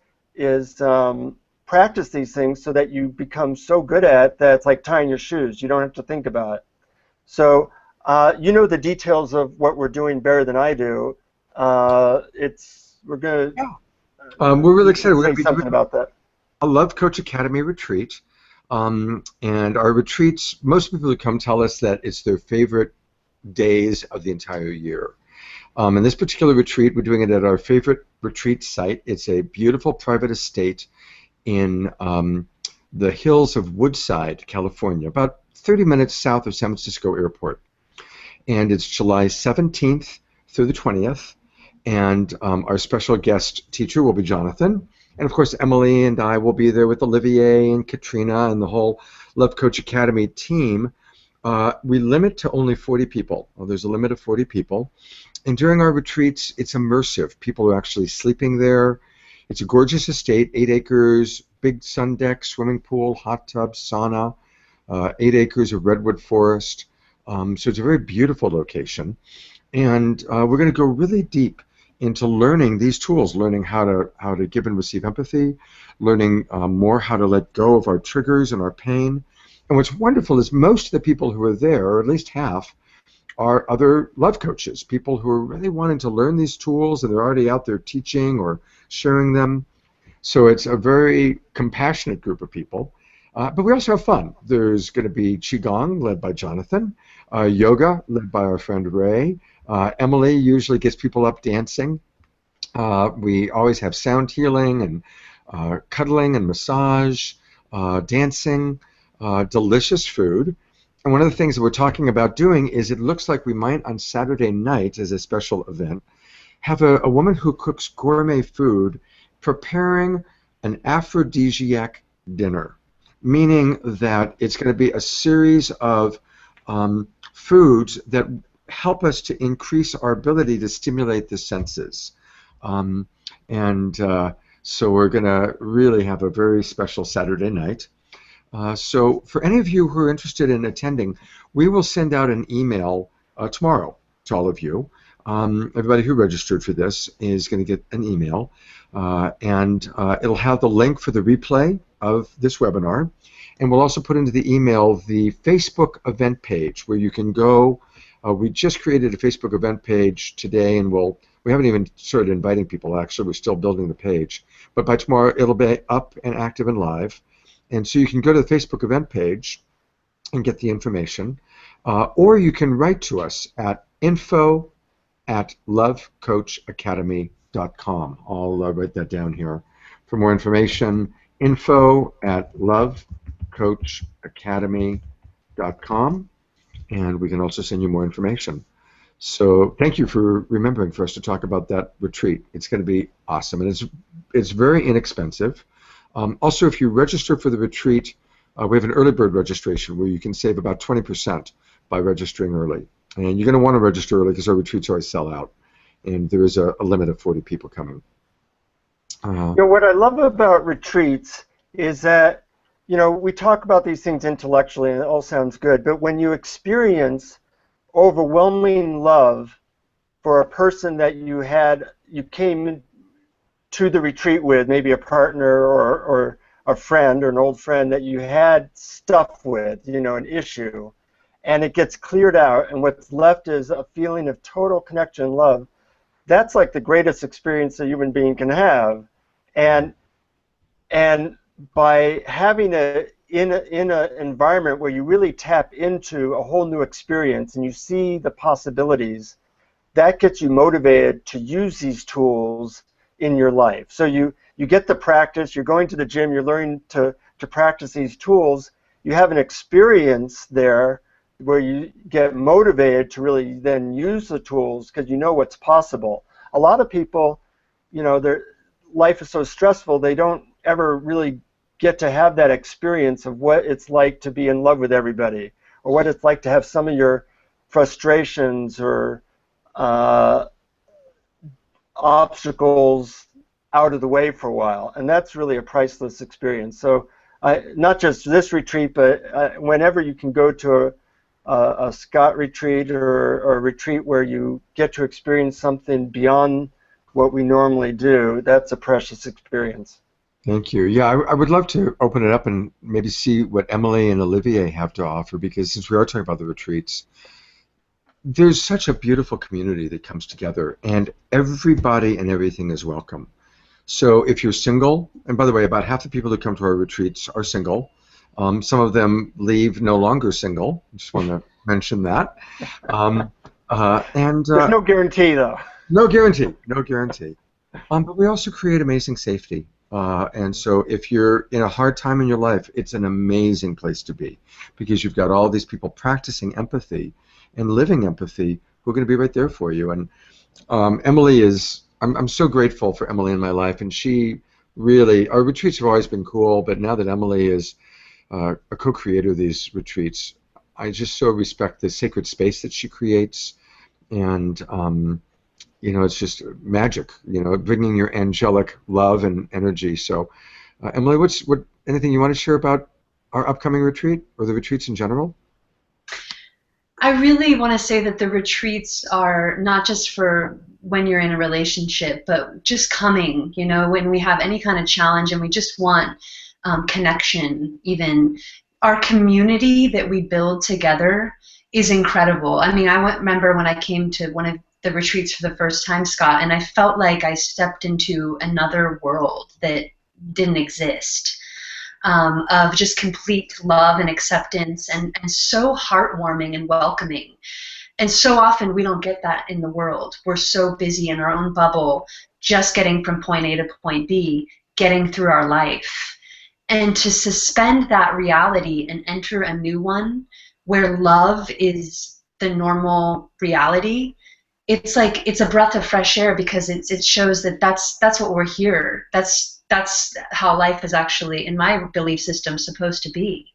Speaker 2: practice these things so that you become so good at it that it's like tying your shoes. You don't have to think about it. So you know the details of what we're doing better than I do. We're going to
Speaker 1: we're really excited. We're going to be
Speaker 2: something about that.
Speaker 1: A Love Coach Academy retreat. And our retreats, most people who come tell us that it's their favorite days of the entire year. In this particular retreat, we're doing it at our favorite retreat site. It's a beautiful private estate in the hills of Woodside, California, about 30 minutes south of San Francisco Airport. And it's July 17th through the 20th. And our special guest teacher will be Jonathan. And of course, Emily and I will be there with Olivier and Katrina and the whole Love Coach Academy team. We limit to only 40 people. Well, there's a limit of 40 people. And during our retreats, it's immersive. People are actually sleeping there. It's a gorgeous estate, 8 acres, big sun deck, swimming pool, hot tub, sauna, 8 acres of redwood forest. So it's a very beautiful location. And we're going to go really deep into learning these tools, learning how to give and receive empathy, learning more how to let go of our triggers and our pain. And what's wonderful is most of the people who are there, or at least half, are other love coaches, people who are really wanting to learn these tools and they're already out there teaching or sharing them. So it's a very compassionate group of people. But we also have fun. There's going to be Qigong, led by Jonathan, yoga, led by our friend Ray. Emily usually gets people up dancing. We always have sound healing and cuddling and massage, dancing, delicious food. And one of the things that we're talking about doing is it looks like we might on Saturday night as a special event have a woman who cooks gourmet food preparing an aphrodisiac dinner, meaning that it's going to be a series of foods that help us to increase our ability to stimulate the senses. So we're going to really have a very special Saturday night. So for any of you who are interested in attending, we will send out an email tomorrow to all of you. Everybody who registered for this is going to get an email, and it'll have the link for the replay of this webinar, and we'll also put into the email the Facebook event page where you can go. We just created a Facebook event page today, and we haven't even started inviting people. Actually, we're still building the page, but by tomorrow it'll be up and active and live. And so you can go to the Facebook event page and get the information, or you can write to us at info@lovecoachacademy.com. I'll write that down here. For more information, info@lovecoachacademy.com, and we can also send you more information. So thank you for remembering for us to talk about that retreat. It's going to be awesome, and it's very inexpensive. Also, if you register for the retreat, we have an early bird registration where you can save about 20% by registering early. And you're going to want to register early because our retreats always sell out. And there is a limit of 40 people coming.
Speaker 2: What I love about retreats is that, we talk about these things intellectually and it all sounds good, but when you experience overwhelming love for a person that you came to the retreat with, maybe a partner or a friend or an old friend that you had stuff with, an issue, and it gets cleared out, and what's left is a feeling of total connection and love. That's like the greatest experience a human being can have, and by having in an environment where you really tap into a whole new experience and you see the possibilities, that gets you motivated to use these tools in your life. So you get the practice, you're going to the gym, you're learning to practice these tools, you have an experience there where you get motivated to really then use the tools because you know what's possible. A lot of people, their life is so stressful, they don't ever really get to have that experience of what it's like to be in love with everybody, or what it's like to have some of your frustrations or obstacles out of the way for a while, and that's really a priceless experience. So not just this retreat, but whenever you can go to a Scott retreat or a retreat where you get to experience something beyond what we normally do, that's a precious experience.
Speaker 1: Thank you. Yeah, I would love to open it up and maybe see what Emily and Olivier have to offer, because since we are talking about the retreats, there's such a beautiful community that comes together, and everybody and everything is welcome. So if you're single, and by the way, about half the people who come to our retreats are single. Some of them leave no longer single. I just want to mention that.
Speaker 2: There's no guarantee, though.
Speaker 1: No guarantee. No guarantee. But we also create amazing safety. And so if you're in a hard time in your life, it's an amazing place to be because you've got all these people practicing empathy and living empathy who are going to be right there for you. And Emily is, I'm so grateful for Emily in my life. And she really, our retreats have always been cool, but now that Emily is a co-creator of these retreats, I just so respect the sacred space that she creates. And you know, it's just magic, you know, bringing your angelic love and energy. So, Emily, anything you want to share about our upcoming retreat or the retreats in general?
Speaker 5: I really want to say that the retreats are not just for when you're in a relationship, but just coming, you know, when we have any kind of challenge and we just want connection, even. Our community that we build together is incredible. I mean, I remember when I came to one of the retreats for the first time, Scott, and I felt like I stepped into another world that didn't exist, of just complete love and acceptance and so heartwarming and welcoming. And so often we don't get that in the world. We're so busy in our own bubble, just getting from point A to point B, getting through our life. And to suspend that reality and enter a new one where love is the normal reality, it's like it's a breath of fresh air because it shows that that's what we're here. That's how life is actually, in my belief system, supposed to be.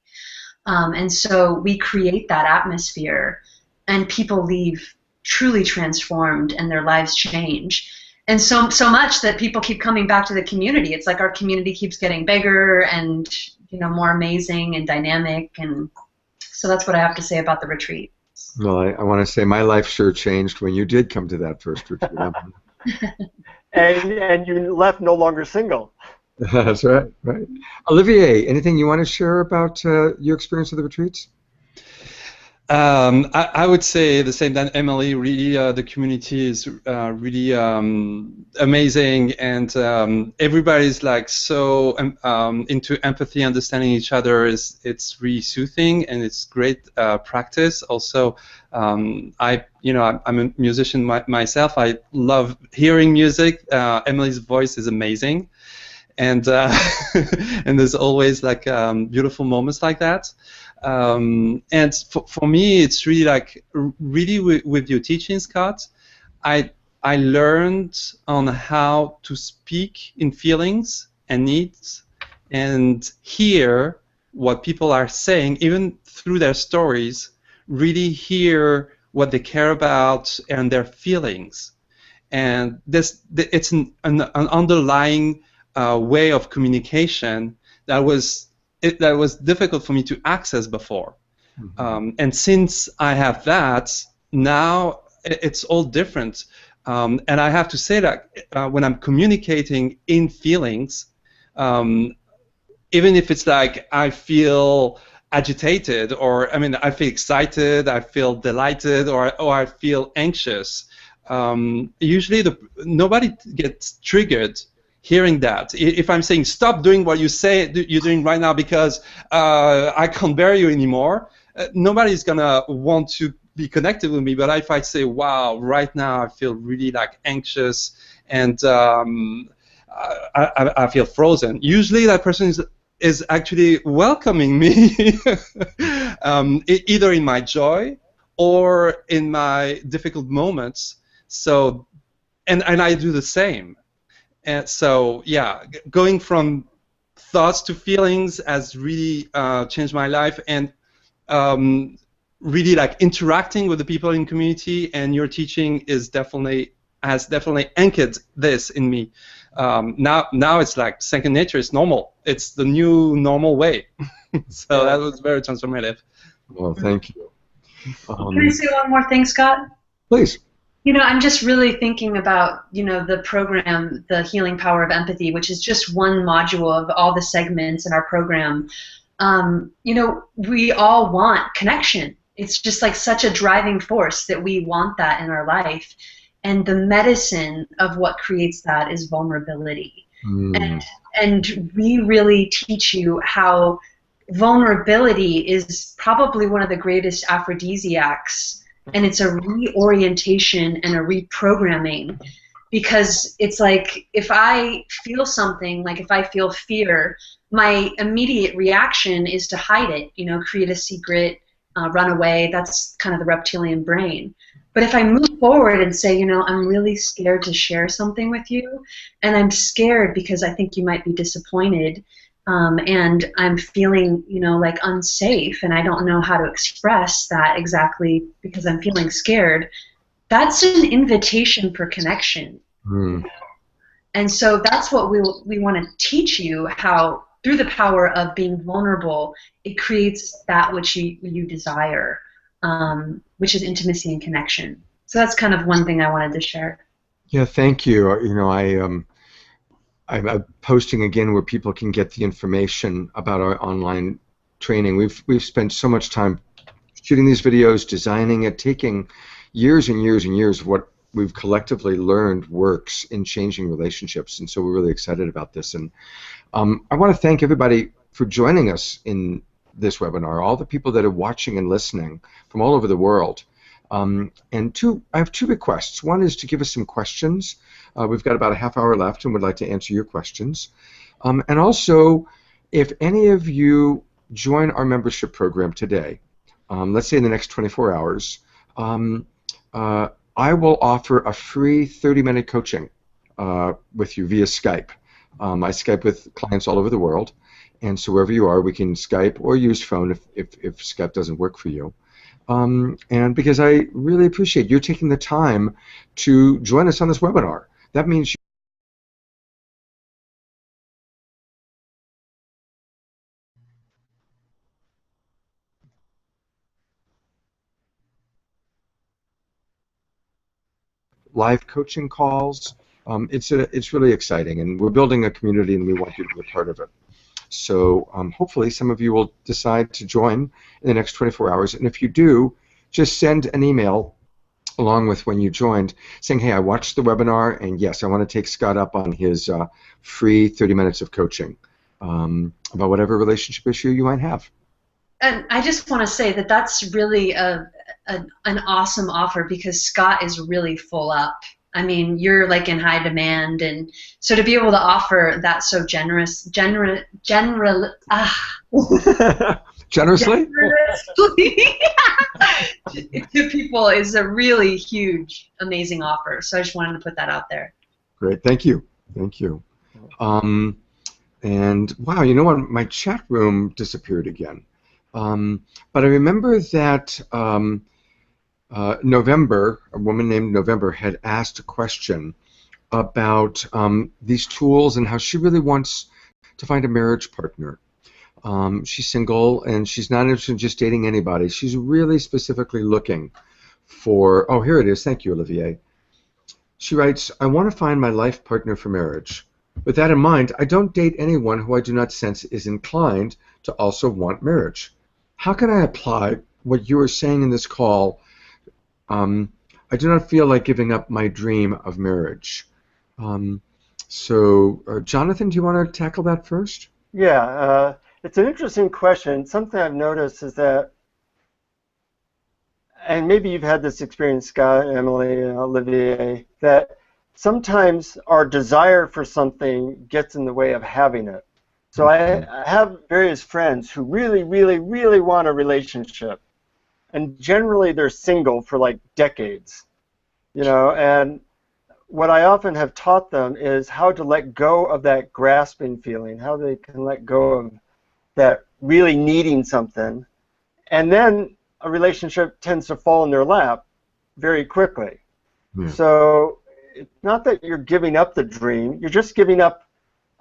Speaker 5: And so we create that atmosphere, and people leave truly transformed, and their lives change. And so much that people keep coming back to the community. It's like our community keeps getting bigger and, you know, more amazing and dynamic. And so that's what I have to say about the retreat.
Speaker 1: Well, I want to say my life sure changed when you did come to that first retreat.
Speaker 2: and you left no longer single.
Speaker 1: That's right. Right. Olivier, anything you want to share about your experience of the retreats?
Speaker 4: I would say the same that Emily. Really, the community is really amazing, and everybody's like so into empathy, understanding each other. It's really soothing, and it's great practice. Also, I'm a musician myself. I love hearing music. Emily's voice is amazing, and and there's always like beautiful moments like that. And for me, it's really like with your teaching, Scott, I learned on how to speak in feelings and needs and hear what people are saying, even through their stories, really hear what they care about and their feelings. And it's an underlying way of communication that was difficult for me to access before. Mm-hmm. And since I have that, now it's all different. And I have to say that when I'm communicating in feelings, even if it's like I feel agitated, or I mean I feel excited, I feel delighted, or I feel anxious, usually nobody gets triggered hearing that. If I'm saying stop doing what you say you're doing right now because I can't bear you anymore, nobody's gonna want to be connected with me. But if I say, wow, right now I feel really like anxious and I feel frozen, usually that person is actually welcoming me either in my joy or in my difficult moments. So and I do the same. And so, yeah, going from thoughts to feelings has really changed my life, and really like interacting with the people in community. And your teaching has definitely anchored this in me. Now it's like second nature. It's normal. It's the new normal way. So that was very transformative.
Speaker 1: Well, thank you.
Speaker 5: Can I say one more thing, Scott?
Speaker 1: Please.
Speaker 5: You know, I'm just really thinking about, you know, the program, the Healing Power of Empathy, which is just one module of all the segments in our program. You know, we all want connection. It's just like such a driving force that we want that in our life. And the medicine of what creates that is vulnerability. And we really teach you how vulnerability is probably one of the greatest aphrodisiacs and it's a reorientation and a reprogramming. Because it's like if I feel something, like if I feel fear, my immediate reaction is to hide it, create a secret, run away. That's kind of the reptilian brain. But if I move forward and say, I'm really scared to share something with you, and I'm scared because I think you might be disappointed, and I'm feeling, like unsafe, and I don't know how to express that exactly because I'm feeling scared, that's an invitation for connection. And so that's what we want to teach you, how through the power of being vulnerable, it creates that which you desire, which is intimacy and connection. So that's kind of one thing I wanted to share.
Speaker 1: Yeah, thank you. I'm posting again where people can get the information about our online training. We've spent so much time shooting these videos, designing it, taking years and years and years of what we've collectively learned works in changing relationships, and so we're really excited about this. And I want to thank everybody for joining us in this webinar, all the people that are watching and listening from all over the world. I have two requests. One is to give us some questions. We've got about a half hour left and would like to answer your questions. And also, if any of you join our membership program today, let's say in the next 24 hours, I will offer a free 30-minute coaching with you via Skype. I Skype with clients all over the world, and so wherever you are, we can Skype or use phone if Skype doesn't work for you. And because I really appreciate you taking the time to join us on this webinar. That means live coaching calls. It's really exciting, and we're building a community, and we want you to be a part of it. So hopefully some of you will decide to join in the next 24 hours, and if you do, just send an email along with when you joined saying, hey, I watched the webinar, and yes, I want to take Scott up on his free 30 minutes of coaching about whatever relationship issue you might have.
Speaker 5: And I just want to say that that's really an awesome offer, because Scott is really full up. I mean, you're like in high demand, and so to be able to offer that so generously to people is a really huge, amazing offer. So I just wanted to put that out there.
Speaker 1: Great, thank you, thank you. And wow, you know what? My chat room disappeared again. But I remember that November, a woman named November, had asked a question about these tools and how she really wants to find a marriage partner. She's single, and she's not interested in just dating anybody. She's really specifically looking for, oh, here it is. Thank you, Olivier. She writes, I want to find my life partner for marriage. With that in mind, I don't date anyone who I do not sense is inclined to also want marriage. How can I apply what you are saying in this call? I do not feel like giving up my dream of marriage. So, Jonathan, do you want to tackle that first?
Speaker 2: Yeah, it's an interesting question. Something I've noticed is that, and maybe you've had this experience, Scott, Emily, and Olivier, that sometimes our desire for something gets in the way of having it. So I have various friends who really, really, really want a relationship, and generally they're single for like decades, you know, and what I often have taught them is how to let go of that grasping feeling, how they can let go of that really needing something, and then a relationship tends to fall in their lap very quickly. Yeah. So it's not that you're giving up the dream, you're just giving up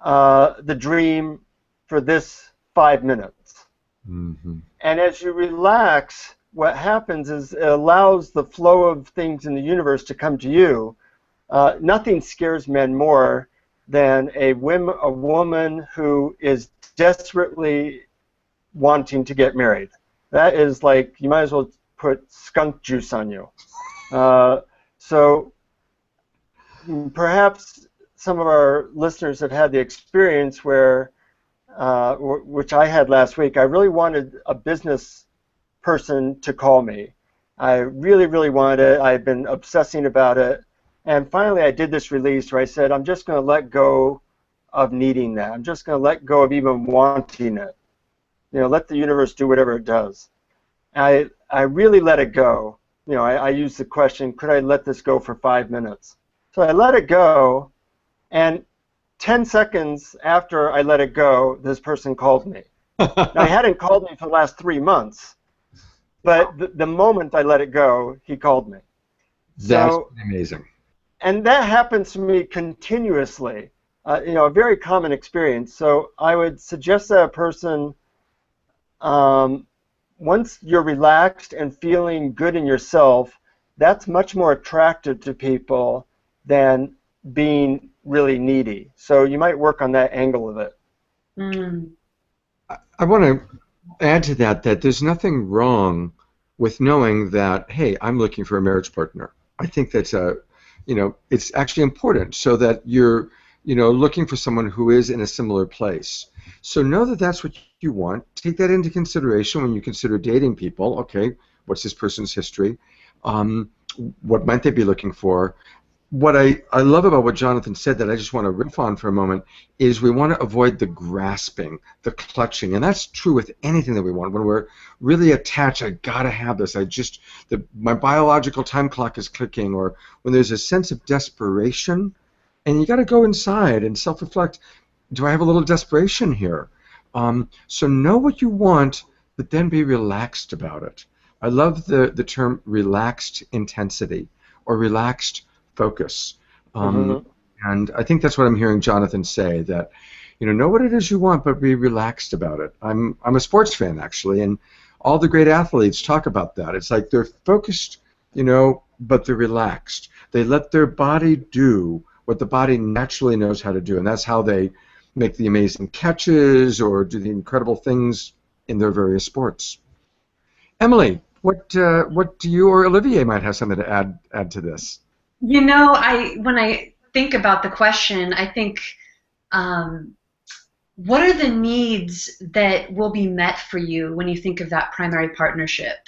Speaker 2: the dream for this 5 minutes. Mm-hmm. And as you relax, what happens is it allows the flow of things in the universe to come to you. Nothing scares men more than a woman who is desperately wanting to get married. That is like, you might as well put skunk juice on you. So perhaps some of our listeners have had the experience where, which I had last week, I really wanted a business person to call me. I really, really wanted it. I've been obsessing about it. And finally, I did this release where I said, I'm just going to let go of needing that. I'm just going to let go of even wanting it. You know, let the universe do whatever it does. I really let it go. You know, I used the question, could I let this go for 5 minutes? So I let it go, and 10 seconds after I let it go, this person called me. Now, he hadn't called me for the last 3 months, but the moment I let it go, he called me.
Speaker 1: That's amazing.
Speaker 2: And that happens to me continuously, you know, a very common experience. So I would suggest that a person, once you're relaxed and feeling good in yourself, that's much more attractive to people than being really needy. So you might work on that angle of it.
Speaker 3: Mm.
Speaker 1: I want to add to that there's nothing wrong with knowing that, hey, I'm looking for a marriage partner. I think that's it's actually important so that you're, looking for someone who is in a similar place. So know that that's what you want. Take that into consideration when you consider dating people. Okay, what's this person's history? What might they be looking for? What I love about what Jonathan said that I just want to riff on for a moment is we want to avoid the grasping, the clutching, and that's true with anything that we want. When we're really attached, I gotta have this. My biological time clock is clicking, or when there's a sense of desperation, and you got to go inside and self-reflect. Do I have a little desperation here? So know what you want, but then be relaxed about it. I love the term relaxed intensity or relaxed focus. And I think that's what I'm hearing Jonathan say, that know what it is you want, but be relaxed about it. I'm a sports fan, actually, and all the great athletes talk about that. It's like they're focused, but they're relaxed. They let their body do what the body naturally knows how to do, and that's how they make the amazing catches or do the incredible things in their various sports. Emily, what do you or Olivier might have something to add to this?
Speaker 5: When I think about the question, I think, what are the needs that will be met for you when you think of that primary partnership,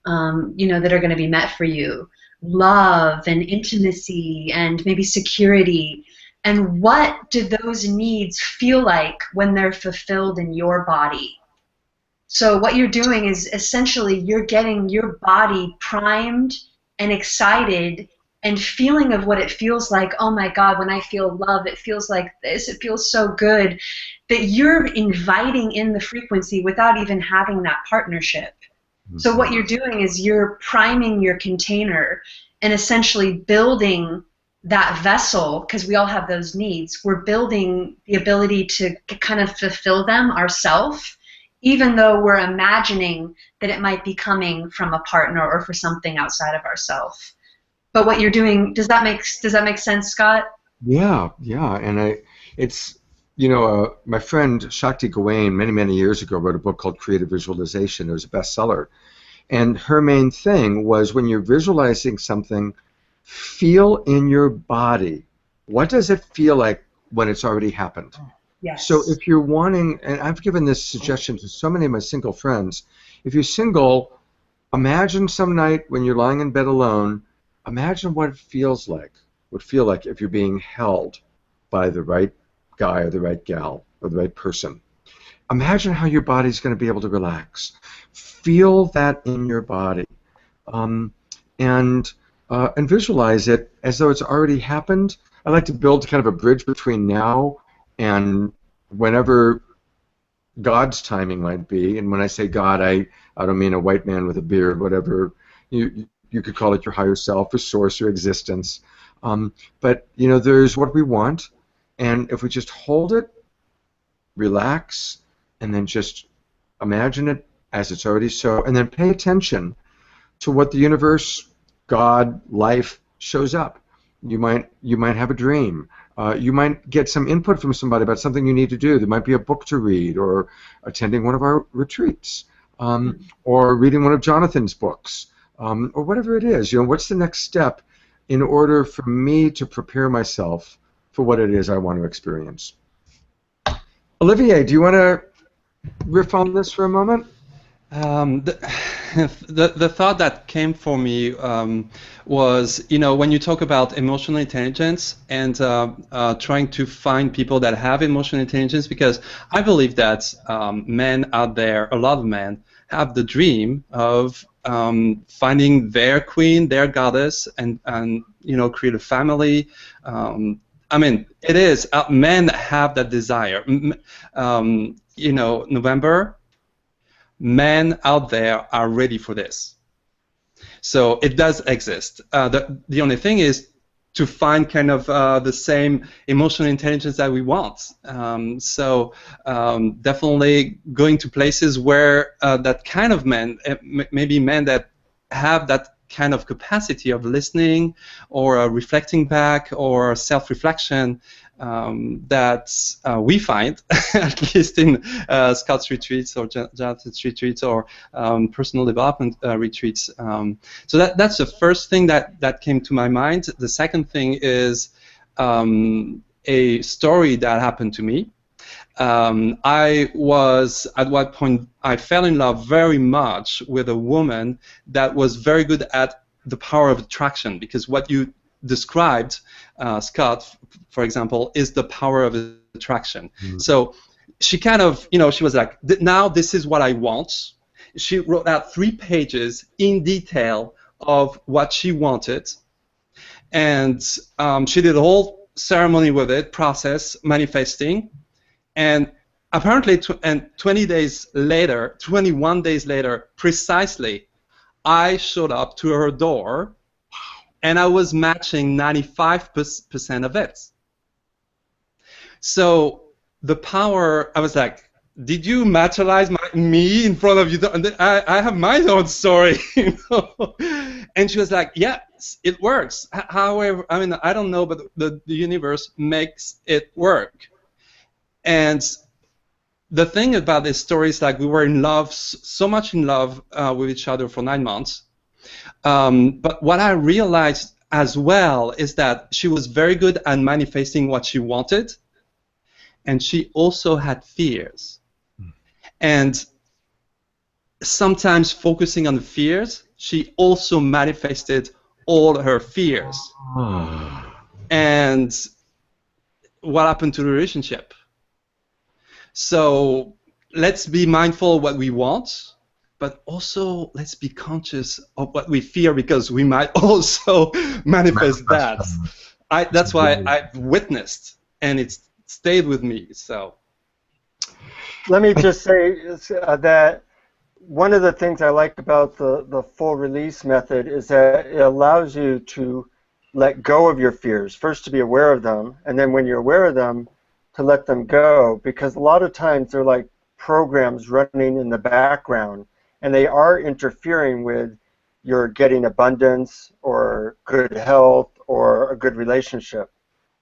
Speaker 5: that are going to be met for you? Love and intimacy and maybe security. And what do those needs feel like when they're fulfilled in your body? So what you're doing is essentially you're getting your body primed and excited and feeling of what it feels like. Oh my God, when I feel love, it feels like this. It feels so good, that you're inviting in the frequency without even having that partnership. Mm-hmm. So what you're doing is you're priming your container and essentially building that vessel, because we all have those needs. We're building the ability to kind of fulfill them ourselves, even though we're imagining that it might be coming from a partner or for something outside of ourselves. But what you're doing, does that make sense, Scott?
Speaker 1: Yeah, and it's my friend Shakti Gawain many years ago wrote a book called Creative Visualization. It was a bestseller, and her main thing was when you're visualizing something, feel in your body. What does it feel like when it's already happened?
Speaker 5: Yes.
Speaker 1: So if you're wanting, and I've given this suggestion to so many of my single friends, if you're single, imagine some night when you're lying in bed alone, imagine what it feels like. Would feel like if you're being held by the right guy or the right gal or the right person. Imagine how your body's going to be able to relax. Feel that in your body, and visualize it as though it's already happened. I like to build kind of a bridge between now and whenever God's timing might be. And when I say God, I don't mean a white man with a beard, whatever. You could call it your higher self or source or existence. But there's what we want, and if we just hold it, relax, and then just imagine it as it's already so, and then pay attention to what the universe, God, life shows up. You might have a dream. You might get some input from somebody about something you need to do. There might be a book to read, or attending one of our retreats, or reading one of Jonathan's books, or whatever it is. What's the next step in order for me to prepare myself for what it is I want to experience? Olivier, do you want to riff on this for a moment?
Speaker 4: the thought that came for me was, when you talk about emotional intelligence and trying to find people that have emotional intelligence, because I believe that men out there, a lot of men, have the dream of finding their queen, their goddess, and create a family. I mean, it is men have that desire. November. Men out there are ready for this. So it does exist. The only thing is to find kind of the same emotional intelligence that we want. Definitely going to places where that kind of men, maybe men that have that kind of capacity of listening or reflecting back or self-reflection, that we find, at least in Scott's retreats or Jonathan's retreats or personal development retreats. So that's the first thing that came to my mind. The second thing is a story that happened to me. I was, at one point, I fell in love very much with a woman that was very good at the power of attraction, because what you described, Scott, for example, is the power of attraction. Mm-hmm. So she kind of, she was like, now this is what I want. She wrote out 3 pages in detail of what she wanted, and she did a whole ceremony with it, process, manifesting, and apparently 21 days later, precisely, I showed up to her door, and I was matching 95% of it. So the power, I was like, did you materialize me in front of you? I have my own story, And she was like, yes, it works. However, I mean, I don't know, but the universe makes it work. And the thing about this story is, like, we were in love, so much in love with each other for 9 months. But what I realized as well is that she was very good at manifesting what she wanted, and she also had fears. And sometimes focusing on the fears, she also manifested all her fears. And what happened to the relationship? So let's be mindful of what we want, but also let's be conscious of what we fear, because we might also manifest that. That's why I've witnessed, and it's stayed with me. So
Speaker 2: let me just say that one of the things I like about the full release method is that it allows you to let go of your fears, first to be aware of them, and then when you're aware of them, to let them go, because a lot of times they're like programs running in the background, and they are interfering with your getting abundance or good health or a good relationship.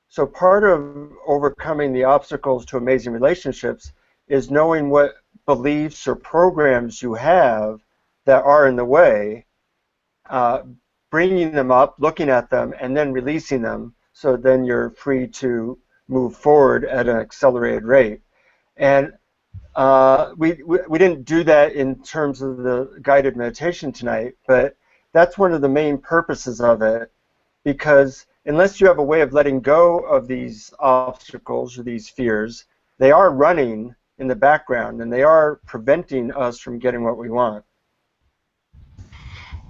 Speaker 2: So part of overcoming the obstacles to amazing relationships is knowing what beliefs or programs you have that are in the way, bringing them up, looking at them, and then releasing them, so then you're free to move forward at an accelerated rate. And we didn't do that in terms of the guided meditation tonight, but that's one of the main purposes of it, because unless you have a way of letting go of these obstacles or these fears, they are running in the background, and they are preventing us from getting what we want.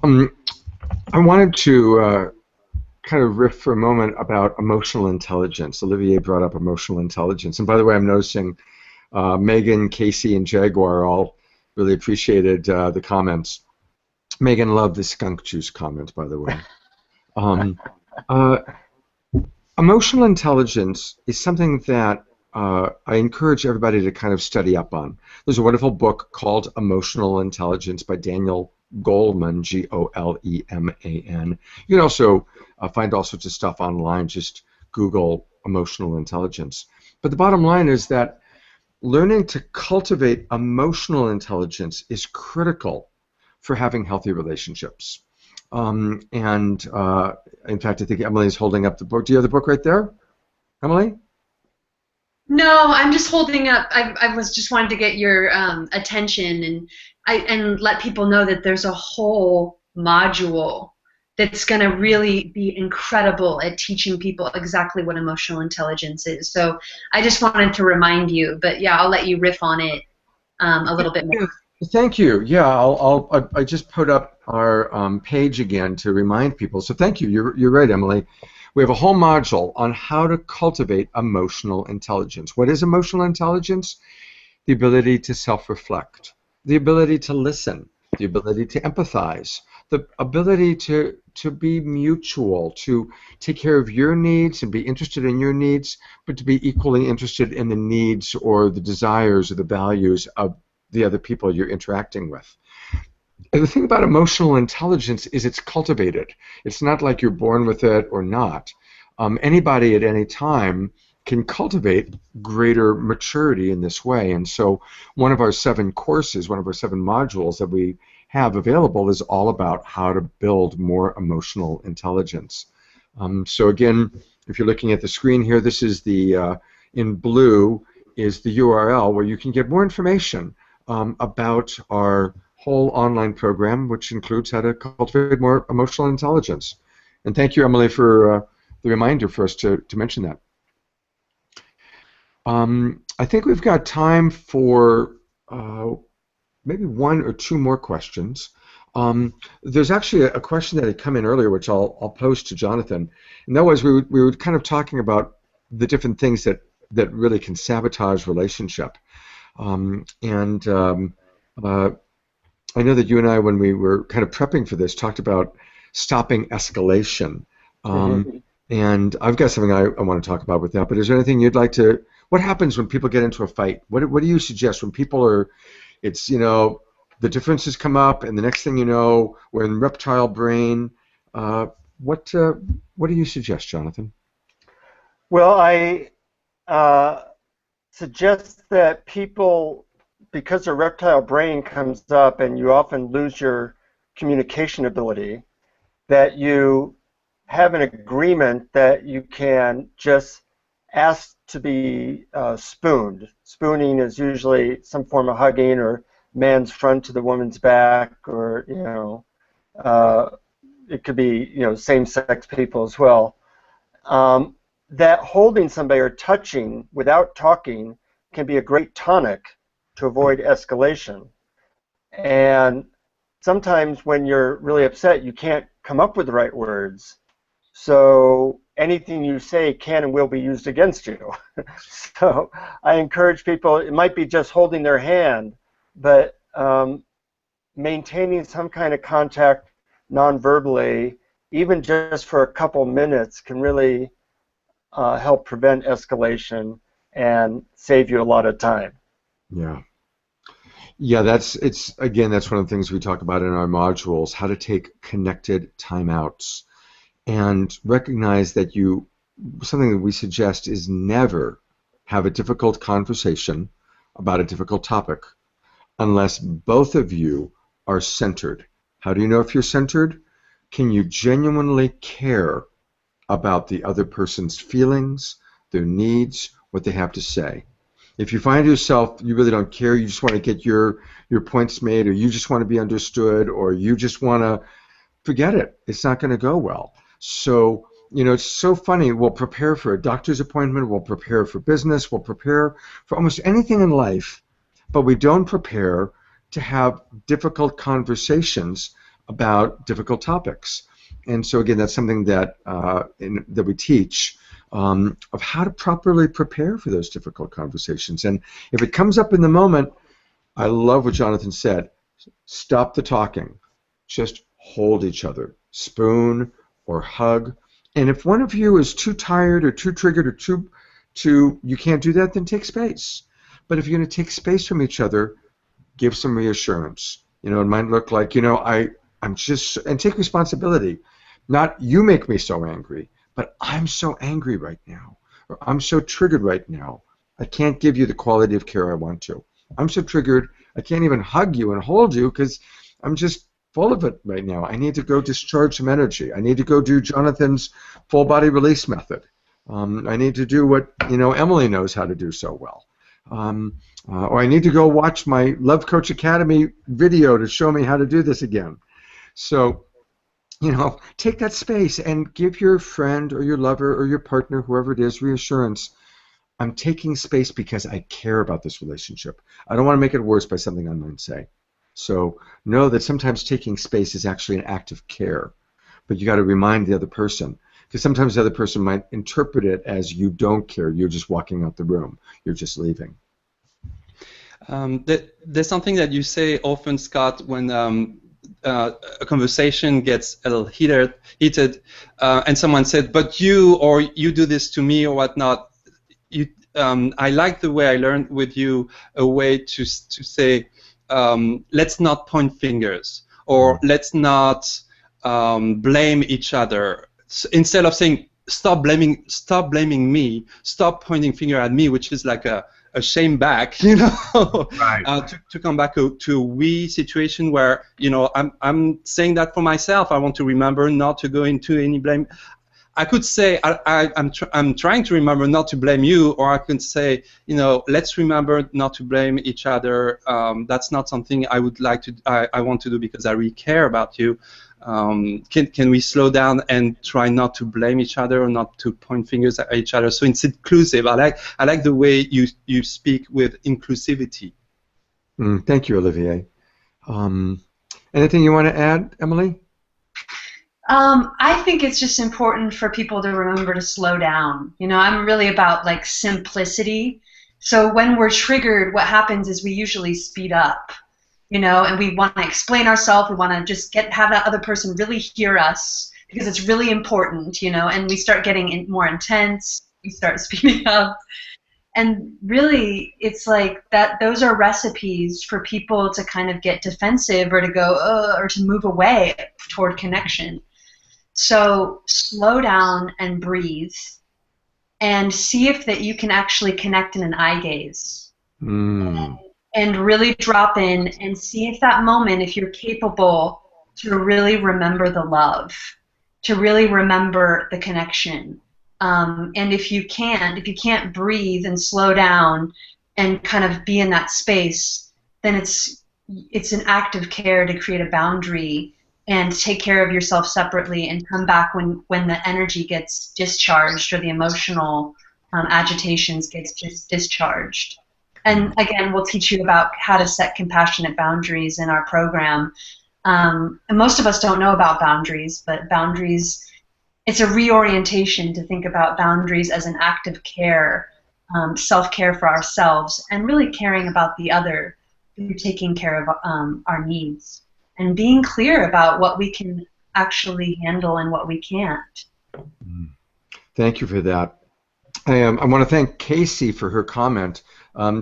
Speaker 1: I wanted to kind of riff for a moment about emotional intelligence. Olivier brought up emotional intelligence. And by the way, I'm noticing Megan, Casey, and Jaguar all really appreciated the comments. Megan loved the skunk juice comment, by the way. Emotional intelligence is something that I encourage everybody to kind of study up on. There's a wonderful book called Emotional Intelligence by Daniel Goleman, Goleman. You can also find all sorts of stuff online. Just Google emotional intelligence. But the bottom line is that learning to cultivate emotional intelligence is critical for having healthy relationships. In fact, I think Emily is holding up the book. Do you have the book right there, Emily?
Speaker 5: No, I'm just holding up. I was just wanting to get your attention, and and let people know that there's a whole module that's going to really be incredible at teaching people exactly what emotional intelligence is. So I just wanted to remind you, but yeah, I'll let you riff on it a little bit more.
Speaker 1: Thank you. Yeah, I just put up our page again to remind people. So thank you. You're right, Emily. We have a whole module on how to cultivate emotional intelligence. What is emotional intelligence? The ability to self-reflect, the ability to listen, the ability to empathize, the ability to be mutual, to take care of your needs and be interested in your needs, but to be equally interested in the needs or the desires or the values of the other people you're interacting with. And the thing about emotional intelligence is it's cultivated. It's not like you're born with it or not. Anybody at any time can cultivate greater maturity in this way. And so one of our 7 courses, one of our 7 modules that we have available is all about how to build more emotional intelligence. So again, if you're looking at the screen here, this is the, in blue is the URL where you can get more information about our whole online program, which includes how to cultivate more emotional intelligence. And thank you, Emily, for the reminder for us to mention that. I think we've got time for maybe 1 or 2 more questions. There's actually a question that had come in earlier, which I'll pose to Jonathan, and that was we were kind of talking about the different things that really can sabotage relationship. I know that you and I, when we were kind of prepping for this, talked about stopping escalation. And I've got something I want to talk about with that, but is there anything you'd like to, what happens when people get into a fight? What do you suggest when people are, it's, you know, the differences come up and the next thing you know, we're in reptile brain. What do you suggest, Jonathan?
Speaker 2: Well, I suggest that people, because their reptile brain comes up and you often lose your communication ability, that you have an agreement that you can just ask to be spooned. Spooning is usually some form of hugging, or man's front to the woman's back, or, you know, it could be, you know, same-sex people as well. That holding somebody or touching without talking can be a great tonic to avoid escalation. And sometimes when you're really upset, you can't come up with the right words. So anything you say can and will be used against you. So I encourage people, it might be just holding their hand, but maintaining some kind of contact non-verbally, even just for a couple minutes, can really help prevent escalation and save you a lot of time.
Speaker 1: Yeah. Yeah, that's one of the things we talk about in our modules, how to take connected timeouts and recognize that something that we suggest is never have a difficult conversation about a difficult topic unless both of you are centered. How do you know if you're centered? Can you genuinely care about the other person's feelings, their needs, what they have to say? If you find yourself, you really don't care, you just want to get your points made, or you just want to be understood, or you just want to forget it, it's not going to go well. So, you know, it's so funny, we'll prepare for a doctor's appointment, we'll prepare for business, we'll prepare for almost anything in life, but we don't prepare to have difficult conversations about difficult topics. And so again, that's something that that we teach of how to properly prepare for those difficult conversations. And if it comes up in the moment, I love what Jonathan said, stop the talking, just hold each other, spoon or hug. And if one of you is too tired or too triggered or too you can't do that, then take space. But if you're going to take space from each other, give some reassurance. You know, it might look like, you know, I'm just, and take responsibility. Not you make me so angry, but I'm so angry right now, or I'm so triggered right now. I can't give you the quality of care I want to. I'm so triggered, I can't even hug you and hold you because I'm just full of it right now. I need to go discharge some energy. I need to go do Jonathan's full body release method. I need to do what, you know, Emily knows how to do so well. Or I need to go watch my Love Coach Academy video to show me how to do this again. So, take that space and give your friend or your lover or your partner, whoever it is, reassurance. I'm taking space because I care about this relationship. I don't want to make it worse by something I might say. So know that sometimes taking space is actually an act of care, but you got to remind the other person, because sometimes the other person might interpret it as you don't care. You're just walking out the room. You're just leaving.
Speaker 4: There's something that you say often, Scott, when a conversation gets a little heated, and someone said, "But you do this to me," or whatnot. I like the way I learned with you a way to say, let's not point fingers, or let's not blame each other. So instead of saying stop blaming me, stop pointing finger at me, which is like a shame back,
Speaker 1: Right.
Speaker 4: To come back to a we situation where I'm saying that for myself. I want to remember not to go into any blame. I could say I'm trying to remember not to blame you, or I could say, let's remember not to blame each other. That's not something I would like to. I want to do because I really care about you. Can we slow down and try not to blame each other or not to point fingers at each other? So it's inclusive. I like the way you speak with inclusivity.
Speaker 1: Thank you, Olivier. Anything you want to add, Emily?
Speaker 5: I think it's just important for people to remember to slow down. I'm really about simplicity. So when we're triggered, what happens is we usually speed up, and we want to explain ourselves. We want to just have that other person really hear us because it's really important, and we start getting more intense. We start speeding up. And really, it's like that. Those are recipes for people to kind of get defensive or to go, or to move away toward connection. So slow down and breathe and see if that you can actually connect in an eye gaze. And really drop in and see if that moment, if you're capable to really remember the love, to really remember the connection. And if you can't breathe and slow down and kind of be in that space, then it's an act of care to create a boundary and take care of yourself separately and come back when the energy gets discharged or the emotional agitations gets discharged. And again, we'll teach you about how to set compassionate boundaries in our program. And most of us don't know about boundaries, but boundaries, it's a reorientation to think about boundaries as an act of care, self-care for ourselves, and really caring about the other through taking care of our needs. And being clear about what we can actually handle and what we can't.
Speaker 1: Thank you for that. I want to thank Casey for her comment.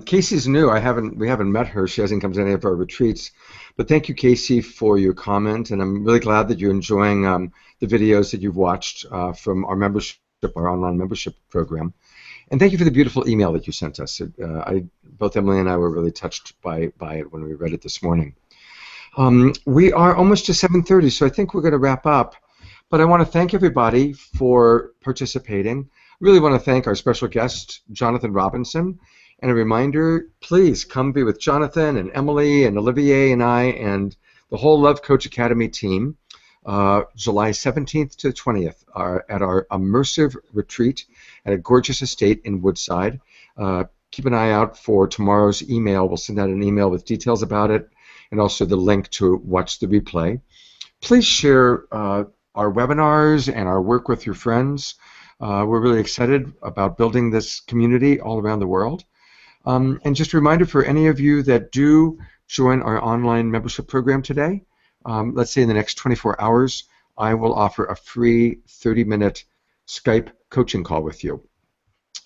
Speaker 1: Casey's new. We haven't met her. She hasn't come to any of our retreats. But thank you, Casey, for your comment. And I'm really glad that you're enjoying the videos that you've watched from our membership, our online membership program. And thank you for the beautiful email that you sent us. Both Emily and I were really touched by it when we read it this morning. We are almost to 7:30, so I think we're going to wrap up. But I want to thank everybody for participating. I really want to thank our special guest, Jonathan Robinson. And a reminder, please come be with Jonathan and Emily and Olivier and I and the whole Love Coach Academy team July 17th to the 20th at our immersive retreat at a gorgeous estate in Woodside. Keep an eye out for tomorrow's email. We'll send out an email with details about it and also the link to watch the replay. Please share our webinars and our work with your friends. We're really excited about building this community all around the world. And just a reminder for any of you that do join our online membership program today, let's say in the next 24 hours, I will offer a free 30-minute Skype coaching call with you.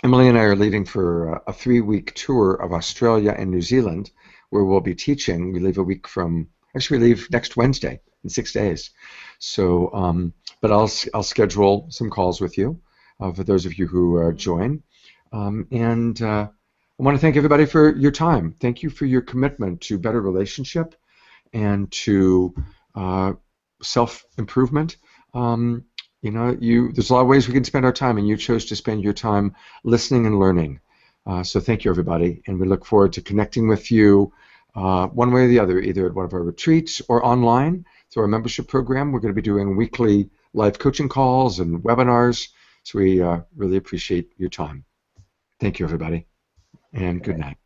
Speaker 1: Emily and I are leaving for a 3-week tour of Australia and New Zealand, where we'll be teaching. We leave we leave next Wednesday in 6 days. So, but I'll schedule some calls with you for those of you who join. And I want to thank everybody for your time. Thank you for your commitment to better relationship and to self-improvement. There's a lot of ways we can spend our time, and you chose to spend your time listening and learning. So thank you, everybody, and we look forward to connecting with you one way or the other, either at one of our retreats or online through our membership program. We're going to be doing weekly live coaching calls and webinars, so we really appreciate your time. Thank you, everybody, and good night.